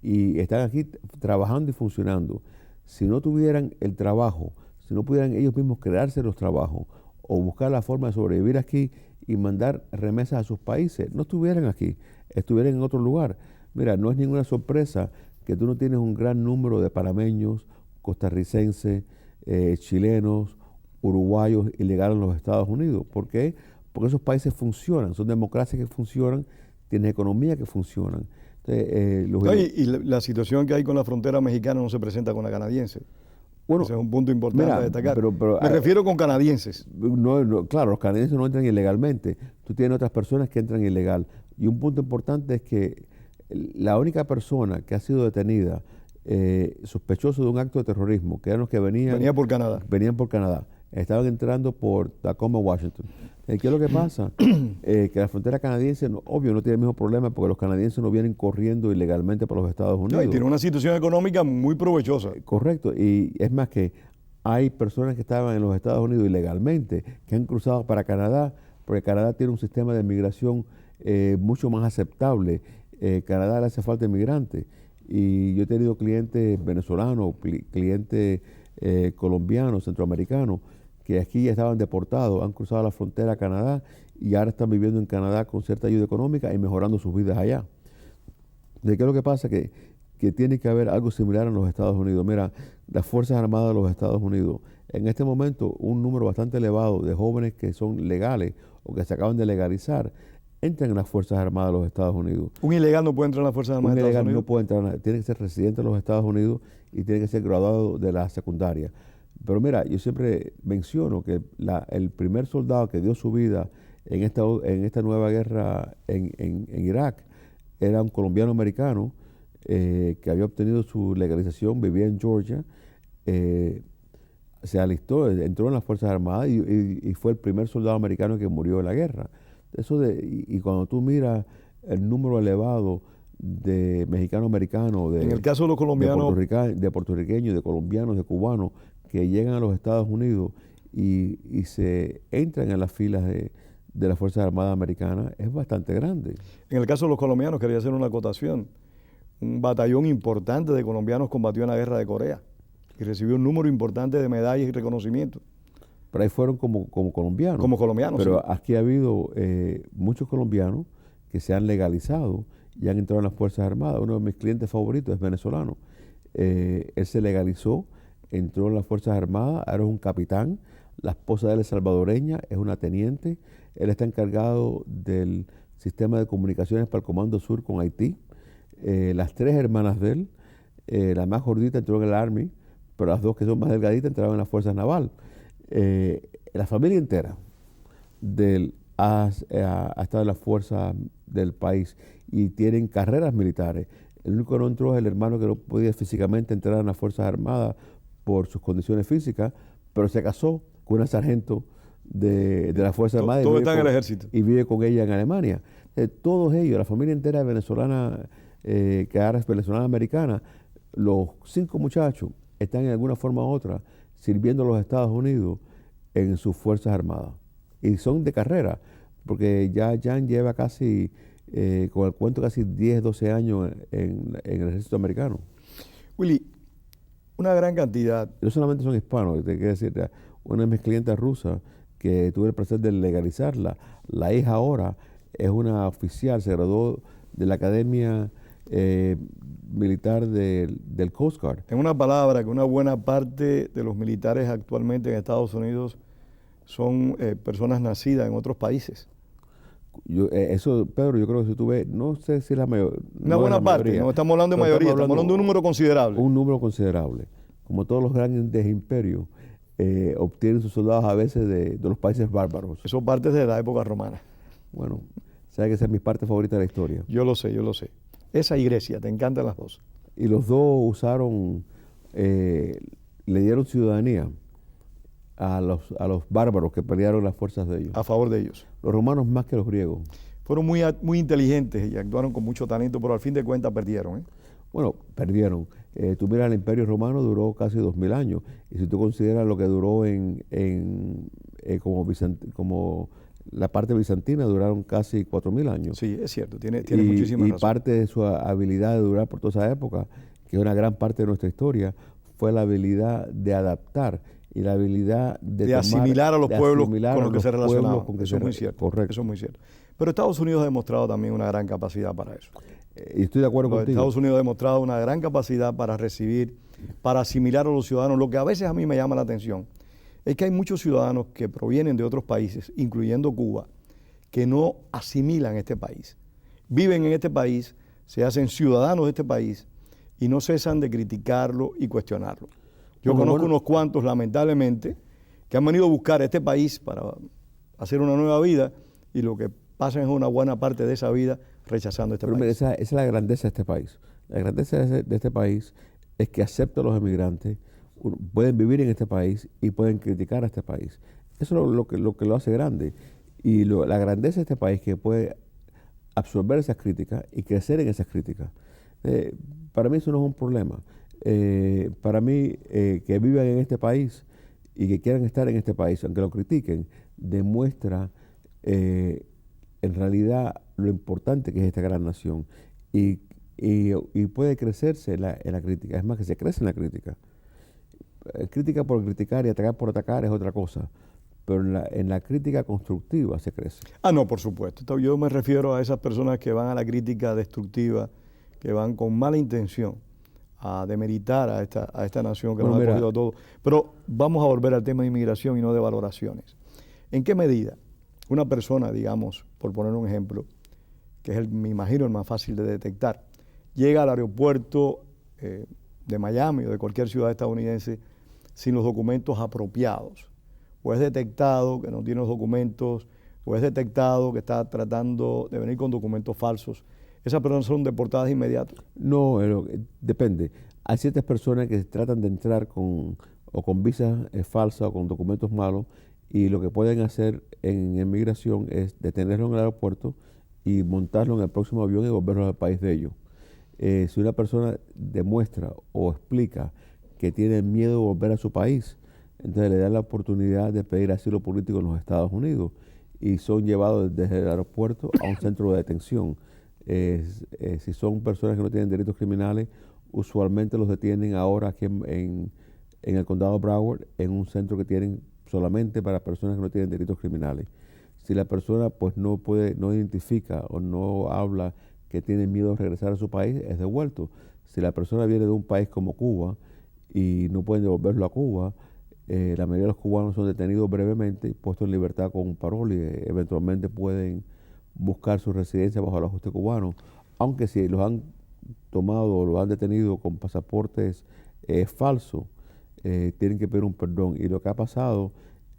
Speaker 5: y están aquí trabajando y funcionando. Si no tuvieran el trabajo, si no pudieran ellos mismos crearse los trabajos o buscar la forma de sobrevivir aquí y mandar remesas a sus países, no estuvieran aquí, estuvieran en otro lugar. Mira, no es ninguna sorpresa que tú no tienes un gran número de panameños, costarricenses, chilenos, uruguayos ilegales en los Estados Unidos. ¿Por qué? Porque esos países funcionan, son democracias que funcionan, tienen economías que funcionan. Entonces,
Speaker 1: y la situación que hay con la frontera mexicana no se presenta con la canadiense.
Speaker 5: Bueno,
Speaker 1: ese es un punto importante a destacar.
Speaker 5: Pero,
Speaker 1: me refiero con canadienses.
Speaker 5: Claro, los canadienses no entran ilegalmente. Tú tienes otras personas que entran ilegal. Y un punto importante es que la única persona que ha sido detenida sospechoso de un acto de terrorismo, que eran los que venían por Canadá, estaban entrando por Tacoma, Washington. ¿Qué es lo que pasa? Que la frontera canadiense, obvio, no tiene el mismo problema porque los canadienses no vienen corriendo ilegalmente para los Estados Unidos.
Speaker 1: No, y tiene una situación económica muy provechosa.
Speaker 5: Correcto, y es más que hay personas que estaban en los Estados Unidos ilegalmente, que han cruzado para Canadá, porque Canadá tiene un sistema de migración mucho más aceptable. Canadá le hace falta inmigrantes. Y yo he tenido clientes venezolanos, clientes colombianos, centroamericanos, que aquí ya estaban deportados, han cruzado la frontera a Canadá y ahora están viviendo en Canadá con cierta ayuda económica y mejorando sus vidas allá. ¿De qué es lo que pasa? Que tiene que haber algo similar en los Estados Unidos. Mira, las Fuerzas Armadas de los Estados Unidos, en este momento un número bastante elevado de jóvenes que son legales o que se acaban de legalizar, entran en las Fuerzas Armadas de los Estados Unidos.
Speaker 1: ¿Un ilegal no puede entrar en las Fuerzas Armadas de Estados Unidos?
Speaker 5: Un ilegal no puede entrar, tiene que ser residente de los Estados Unidos y tiene que ser graduado de la secundaria. Pero mira, yo siempre menciono que el primer soldado que dio su vida en esta nueva guerra en Irak era un colombiano americano que había obtenido su legalización, vivía en Georgia, se alistó, entró en las Fuerzas Armadas y fue el primer soldado americano que murió en la guerra. Y cuando tú miras el número elevado de mexicanos-americanos,
Speaker 1: en el caso de los colombianos,
Speaker 5: de puertorriqueños, de colombianos, de cubanos, que llegan a los Estados Unidos y se entran en las filas de las Fuerzas Armadas Americanas, es bastante grande.
Speaker 1: En el caso de los colombianos, quería hacer una acotación. Un batallón importante de colombianos combatió en la guerra de Corea y recibió un número importante de medallas y reconocimientos.
Speaker 5: Pero ahí fueron como colombianos.
Speaker 1: Como colombianos,
Speaker 5: pero
Speaker 1: sí.
Speaker 5: Aquí ha habido muchos colombianos que se han legalizado y han entrado en las Fuerzas Armadas. Uno de mis clientes favoritos es venezolano. Él se legalizó, entró en las Fuerzas Armadas, ahora es un capitán, La esposa de él es salvadoreña, es una teniente. Él está encargado del sistema de comunicaciones para el Comando Sur con Haití. Las 3 hermanas de él, la más gordita entró en el Army, pero las 2 que son más delgaditas entraron en las Fuerzas Naval. La familia entera de él ha estado en las fuerzas del país y tienen carreras militares. El único que no entró es el hermano que no podía físicamente entrar en las Fuerzas Armadas por sus condiciones físicas, pero se casó con una sargento de la Fuerza Armada
Speaker 1: Todos están en el ejército.
Speaker 5: Y vive con ella en Alemania. Todos ellos, la familia entera venezolana, que ahora es venezolana americana, los 5 muchachos están en alguna forma u otra sirviendo a los Estados Unidos en sus Fuerzas Armadas. Y son de carrera, porque ya Jan lleva casi, con el cuento, casi 10, 12 años en el ejército americano.
Speaker 1: Willy, una gran cantidad.
Speaker 5: No solamente son hispanos, te quiero decir, una de mis clientas rusas, que tuve el placer de legalizarla, la hija ahora es una oficial, se graduó de la Academia Militar del Coast Guard.
Speaker 1: En una palabra, que una buena parte de los militares actualmente en Estados Unidos son personas nacidas en otros países.
Speaker 5: Eso, Pedro, yo creo que si tú ves, no sé si la mayoría.
Speaker 1: Una buena parte, no estamos hablando de mayoría, estamos hablando de un número considerable.
Speaker 5: Un número considerable. Como todos los grandes imperios, obtienen sus soldados a veces de los países bárbaros.
Speaker 1: Eso parte de la época romana.
Speaker 5: Bueno, sabes que esa es mi parte favorita de la historia.
Speaker 1: Yo lo sé, yo lo sé. Esa y Grecia, te encantan las dos.
Speaker 5: Y los dos usaron, le dieron ciudadanía a los bárbaros que pelearon las fuerzas de ellos.
Speaker 1: A favor de ellos.
Speaker 5: Los romanos más que los griegos.
Speaker 1: Fueron muy inteligentes y actuaron con mucho talento, pero al fin de cuentas perdieron.
Speaker 5: Bueno, perdieron. Tú miras, el Imperio Romano duró casi 2000 años. Y si tú consideras lo que duró como la parte bizantina, duraron casi 4000 años.
Speaker 1: Sí, es cierto, tiene muchísima razón.
Speaker 5: Y parte de su habilidad de durar por toda esa época, que es una gran parte de nuestra historia, fue la habilidad de adaptar y la habilidad de
Speaker 1: asimilar a los pueblos con los que se relacionaban.
Speaker 5: Eso
Speaker 1: es muy cierto.
Speaker 5: Correcto.
Speaker 1: Eso es muy cierto. Pero Estados Unidos ha demostrado también una gran capacidad para eso.
Speaker 5: Y estoy de acuerdo contigo.
Speaker 1: Estados Unidos ha demostrado una gran capacidad para recibir, para asimilar a los ciudadanos. Lo que a veces a mí me llama la atención es que hay muchos ciudadanos que provienen de otros países, incluyendo Cuba, que no asimilan este país. Viven en este país, se hacen ciudadanos de este país y no cesan de criticarlo y cuestionarlo. Yo conozco unos cuantos, lamentablemente, que han venido a buscar este país para hacer una nueva vida y lo que pasan es una buena parte de esa vida rechazando este país.
Speaker 5: Esa es la grandeza de este país. La grandeza de este país es que acepta a los emigrantes, pueden vivir en este país y pueden criticar a este país. Eso es lo que lo hace grande. Y la grandeza de este país, que puede absorber esas críticas y crecer en esas críticas. Para mí eso no es un problema. Para mí, que vivan en este país y que quieran estar en este país, aunque lo critiquen, demuestra en realidad lo importante que es esta gran nación. Y puede crecerse en la crítica. Es más, que se crece en la crítica. Crítica por criticar y atacar por atacar es otra cosa. Pero en la crítica constructiva se crece.
Speaker 1: No, por supuesto. Yo me refiero a esas personas que van a la crítica destructiva, que van con mala intención a demeritar a esta nación que nos ha cogido a todos. Pero vamos a volver al tema de inmigración y no de valoraciones. ¿En qué medida una persona, digamos, por poner un ejemplo, que es me imagino el más fácil de detectar, llega al aeropuerto de Miami o de cualquier ciudad estadounidense sin los documentos apropiados? O es detectado que no tiene los documentos, o es detectado que está tratando de venir con documentos falsos. ¿Esas personas son deportadas de inmediato?
Speaker 5: No, depende. Hay ciertas personas que tratan de entrar con visas falsas o con documentos malos, y lo que pueden hacer en inmigración es detenerlo en el aeropuerto y montarlo en el próximo avión y volverlo al país de ellos. Si una persona demuestra o explica que tiene miedo de volver a su país, entonces le dan la oportunidad de pedir asilo político en los Estados Unidos y son llevados desde el aeropuerto a un centro de detención. Si son personas que no tienen delitos criminales, usualmente los detienen ahora aquí en el condado de Broward, en un centro que tienen solamente para personas que no tienen delitos criminales. Si la persona pues no identifica o no habla que tiene miedo de regresar a su país, es devuelto. Si la persona viene de un país como Cuba y no pueden devolverlo a Cuba, La mayoría de los cubanos son detenidos brevemente y puestos en libertad con un parol y eventualmente pueden buscar su residencia bajo el ajuste cubano, aunque si los han tomado o los han detenido con pasaportes falsos, tienen que pedir un perdón. Y lo que ha pasado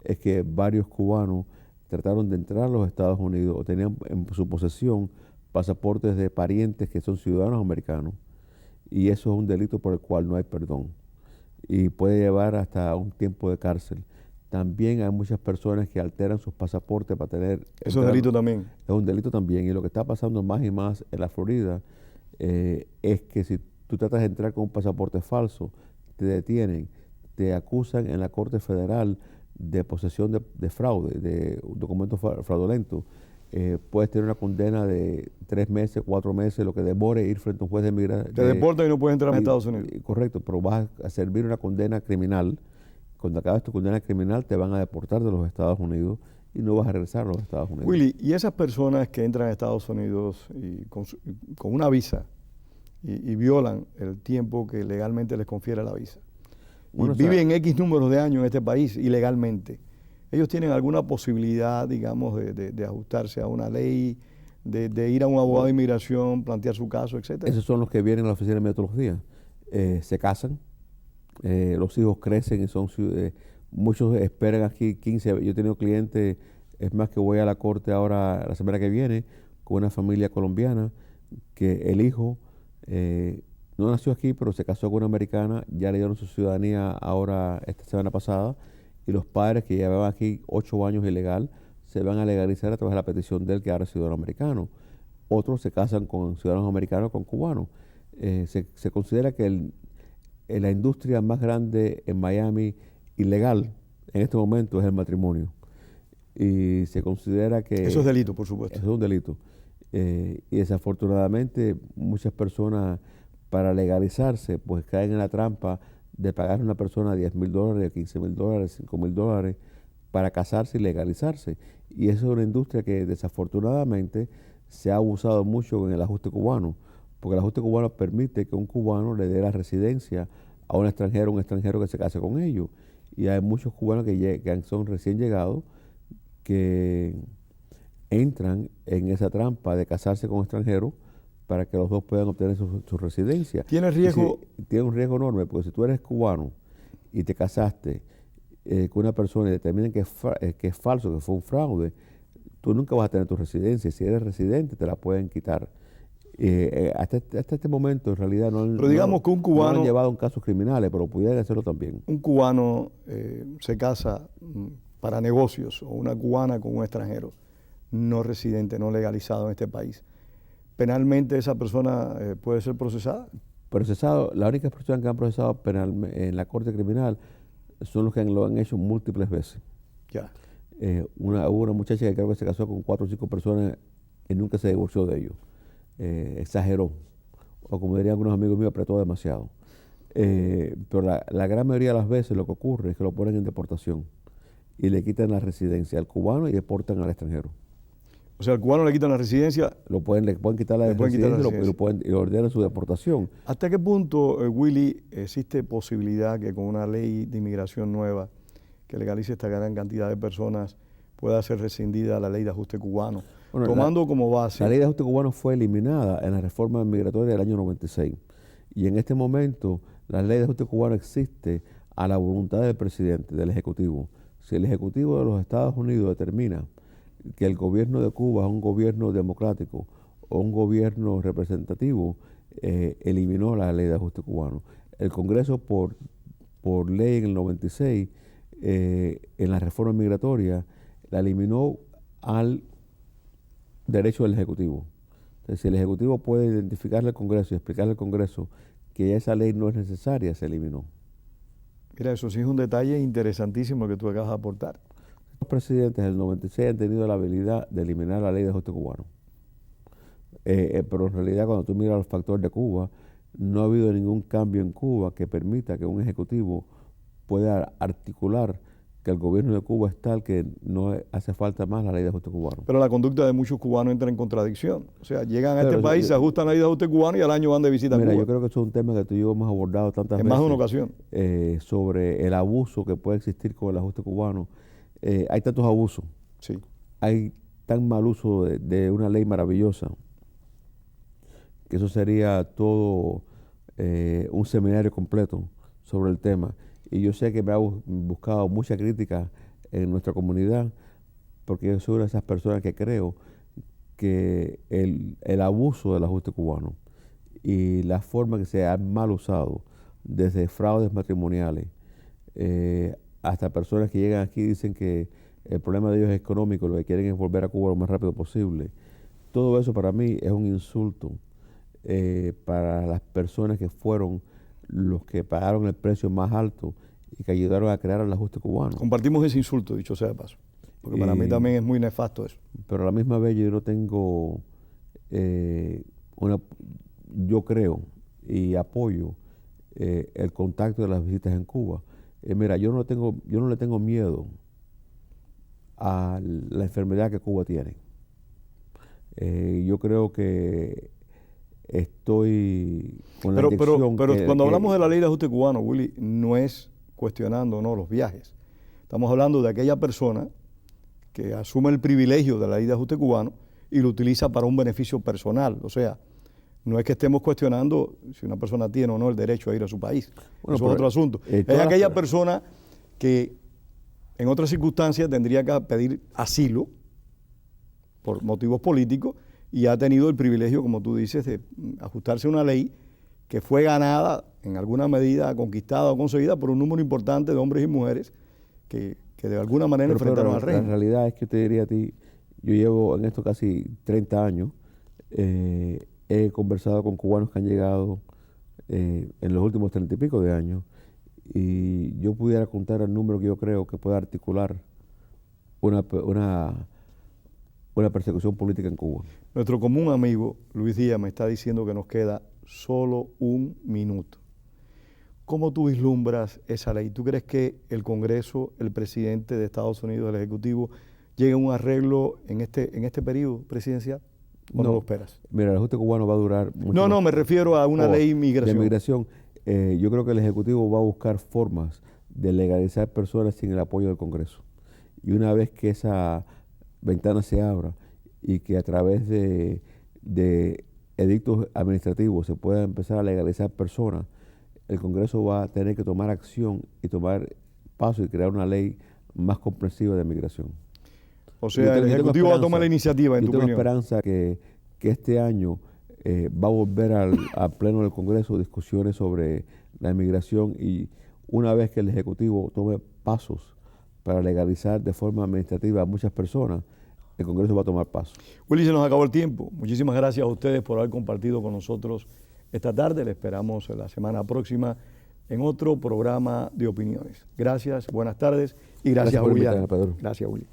Speaker 5: es que varios cubanos trataron de entrar a los Estados Unidos o tenían en su posesión pasaportes de parientes que son ciudadanos americanos, y eso es un delito por el cual no hay perdón y puede llevar hasta un tiempo de cárcel. También hay muchas personas que alteran sus pasaportes para tener...
Speaker 1: Eso es delito también.
Speaker 5: Es un delito también, y lo que está pasando más y más en la Florida es que si tú tratas de entrar con un pasaporte falso, te detienen, te acusan en la Corte Federal de posesión de fraude, de un documento fraudulento. Puedes tener una condena de 3 meses, 4 meses, lo que demore ir frente a un juez de migración.
Speaker 1: Te deportan y no puedes entrar a Estados Unidos.
Speaker 5: Correcto, pero vas a servir una condena criminal. Cuando acabes tu condena criminal te van a deportar de los Estados Unidos y no vas a regresar a los Estados Unidos.
Speaker 1: Willy, y esas personas que entran a Estados Unidos y con una visa y violan el tiempo que legalmente les confiere la visa,
Speaker 5: Bueno,
Speaker 1: y viven X números de años en este país ilegalmente, ¿ellos tienen alguna posibilidad, digamos, de ajustarse a una ley, de ir a un abogado de inmigración, plantear su caso, etcétera?
Speaker 5: Esos son los que vienen a la oficina mía todos los días. Se casan, los hijos crecen y son muchos esperan aquí 15. Yo he tenido clientes, es más que voy a la corte ahora la semana que viene con una familia colombiana que el hijo no nació aquí, pero se casó con una americana, ya le dieron su ciudadanía ahora esta semana pasada, y los padres que llevaban aquí 8 años ilegal se van a legalizar a través de la petición de él que ahora es ciudadano americano. Otros se casan con ciudadanos americanos, con cubanos. Se considera que la industria más grande en Miami ilegal en este momento es el matrimonio. Y se considera que...
Speaker 1: Eso es delito, por supuesto.
Speaker 5: Eso es un delito. Y desafortunadamente muchas personas para legalizarse pues caen en la trampa de pagar a una persona $10,000, $15,000, $5,000 para casarse y legalizarse. Y eso es una industria que desafortunadamente se ha abusado mucho en el ajuste cubano, porque el ajuste cubano permite que un cubano le dé la residencia a un extranjero que se case con ellos. Y hay muchos cubanos que son recién llegados que entran en esa trampa de casarse con extranjeros para que los dos puedan obtener su residencia.
Speaker 1: ¿Tiene riesgo?
Speaker 5: Tiene un riesgo enorme, porque si tú eres cubano y te casaste con una persona y determinan que es falso, que fue un fraude, tú nunca vas a tener tu residencia. Si eres residente, te la pueden quitar. Hasta este momento, en realidad, no han llevado un casos criminales, pero pudieran hacerlo también.
Speaker 1: Un cubano se casa para negocios, o una cubana con un extranjero no residente, no legalizado en este país. Penalmente esa persona puede ser procesada. Las únicas personas que han procesado penalmente en la corte criminal son los que lo han hecho múltiples veces. Ya.
Speaker 5: Hubo una muchacha que creo que se casó con 4 o 5 personas y nunca se divorció de ellos. Exageró, o como dirían algunos amigos míos, apretó demasiado. Pero la gran mayoría de las veces lo que ocurre es que lo ponen en deportación y le quitan la residencia al cubano y deportan al extranjero.
Speaker 1: O sea, al cubano le quitan la residencia.
Speaker 5: Le pueden quitar la residencia y lo ordenan su deportación.
Speaker 1: ¿Hasta qué punto, Willy, existe posibilidad que con una ley de inmigración nueva que legalice esta gran cantidad de personas pueda ser rescindida la ley de ajuste cubano? Bueno, tomando como base...
Speaker 5: La ley de ajuste cubano fue eliminada en la reforma migratoria del año 96. Y en este momento la ley de ajuste cubano existe a la voluntad del presidente, del Ejecutivo. Si el Ejecutivo de los Estados Unidos determina que el gobierno de Cuba es un gobierno democrático o un gobierno representativo, eliminó la ley de ajuste cubano. El Congreso, por ley en el 96, en la reforma migratoria, la eliminó al derecho del Ejecutivo. Entonces, si el Ejecutivo puede identificarle al Congreso y explicarle al Congreso que esa ley no es necesaria, se eliminó.
Speaker 1: Mira, eso sí es un detalle interesantísimo que tú acabas de aportar.
Speaker 5: Los presidentes del 96 han tenido la habilidad de eliminar la ley de ajuste cubano. Pero en realidad, cuando tú miras los factores de Cuba, no ha habido ningún cambio en Cuba que permita que un ejecutivo pueda articular que el gobierno de Cuba es tal que no hace falta más la ley de ajuste cubano.
Speaker 1: Pero la conducta de muchos cubanos entra en contradicción. O sea, llegan a
Speaker 5: Pero
Speaker 1: este
Speaker 5: eso-
Speaker 1: país, se ajustan a la ley de ajuste cubano y al año van de visita a
Speaker 5: Mira,
Speaker 1: Cuba.
Speaker 5: yo creo que eso es un tema que tú y yo hemos abordado tantas
Speaker 1: En
Speaker 5: veces.
Speaker 1: más de una ocasión.
Speaker 5: Sobre el abuso que puede existir con el ajuste cubano. Hay tantos abusos,
Speaker 1: Sí.
Speaker 5: hay tan mal uso de una ley maravillosa, que eso sería todo un seminario completo sobre el tema. Y yo sé que me ha buscado mucha crítica en nuestra comunidad, porque yo soy una de esas personas que creo que el abuso del ajuste cubano y la forma que se ha mal usado, desde fraudes matrimoniales hasta personas que llegan aquí y dicen que el problema de ellos es económico, lo que quieren es volver a Cuba lo más rápido posible. Todo eso para mí es un insulto para las personas que fueron los que pagaron el precio más alto y que ayudaron a crear el ajuste cubano.
Speaker 1: Compartimos ese insulto, dicho sea de paso. Porque para mí también es muy nefasto eso.
Speaker 5: Pero a la misma vez yo no tengo yo creo y apoyo el contacto de las visitas en Cuba. Mira, yo no le tengo miedo a la enfermedad que Cuba tiene. Yo creo que estoy con la inyección
Speaker 1: Pero cuando
Speaker 5: que-
Speaker 1: hablamos de la ley de ajuste cubano, Willy, no es cuestionando los viajes. Estamos hablando de aquella persona que asume el privilegio de la ley de ajuste cubano y lo utiliza para un beneficio personal. O sea, no es que estemos cuestionando si una persona tiene o no el derecho a ir a su país.
Speaker 5: Bueno,
Speaker 1: Eso es otro asunto. Es
Speaker 5: todas las
Speaker 1: aquella
Speaker 5: per-
Speaker 1: persona que en otras circunstancias tendría que pedir asilo por motivos políticos y ha tenido el privilegio, como tú dices, de ajustarse a una ley que fue ganada, en alguna medida conquistada o conseguida por un número importante de hombres y mujeres que de alguna manera enfrentaron al
Speaker 5: la
Speaker 1: régimen.
Speaker 5: realidad es que te diría a ti, yo llevo en esto casi 30 años, he conversado con cubanos que han llegado en los últimos 30 y pico de años, y yo pudiera contar el número que yo creo que puede articular una persecución política en Cuba.
Speaker 1: Nuestro común amigo Luis Díaz me está diciendo que nos queda solo un minuto. ¿Cómo tú vislumbras esa ley? ¿Tú crees que el Congreso, el presidente de Estados Unidos, el Ejecutivo, llegue a un arreglo en este periodo presidencial? ¿O no lo esperas?
Speaker 5: Mira, el ajuste cubano va a durar mucho
Speaker 1: No,
Speaker 5: más.
Speaker 1: me refiero a una ley de
Speaker 5: De
Speaker 1: inmigración.
Speaker 5: migración. Yo creo que el Ejecutivo va a buscar formas de legalizar personas sin el apoyo del Congreso. Y una vez que esa ventana se abra y que a través de edictos administrativos se pueda empezar a legalizar personas, el Congreso va a tener que tomar acción y tomar paso y crear una ley más comprensiva de migración.
Speaker 1: O sea, el Ejecutivo va a tomar la iniciativa, en tu
Speaker 5: Yo tengo
Speaker 1: opinión.
Speaker 5: esperanza que este año va a volver al pleno del Congreso discusiones sobre la inmigración, y una vez que el Ejecutivo tome pasos para legalizar de forma administrativa a muchas personas, el Congreso va a tomar pasos.
Speaker 1: Willy, se nos acabó el tiempo. Muchísimas gracias a ustedes por haber compartido con nosotros esta tarde. Le esperamos la semana próxima en otro programa de opiniones. Gracias, buenas tardes y gracias,
Speaker 5: por
Speaker 1: Willy.
Speaker 5: invitarme, Pedro.
Speaker 1: Gracias, Willy.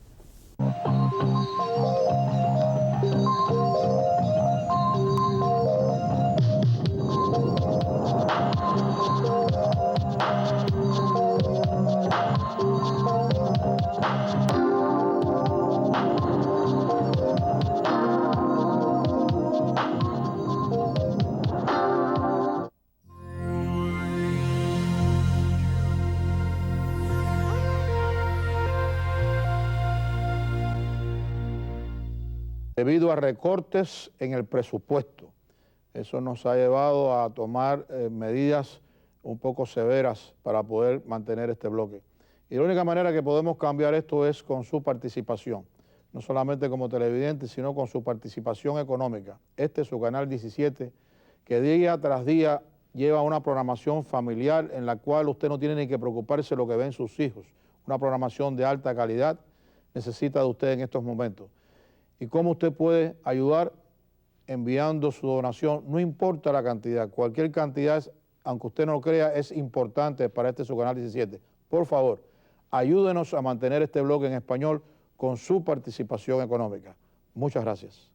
Speaker 6: Debido a recortes en el presupuesto. Eso nos ha llevado a tomar medidas un poco severas para poder mantener este bloque. Y la única manera que podemos cambiar esto es con su participación, no solamente como televidente, sino con su participación económica. Este es su canal 17, que día tras día lleva una programación familiar en la cual usted no tiene ni que preocuparse de lo que ven sus hijos. Una programación de alta calidad necesita de usted en estos momentos. ¿Y cómo usted puede ayudar? Enviando su donación, no importa la cantidad, cualquier cantidad, aunque usted no lo crea, es importante para su canal 17. Por favor, ayúdenos a mantener este bloque en español con su participación económica. Muchas gracias.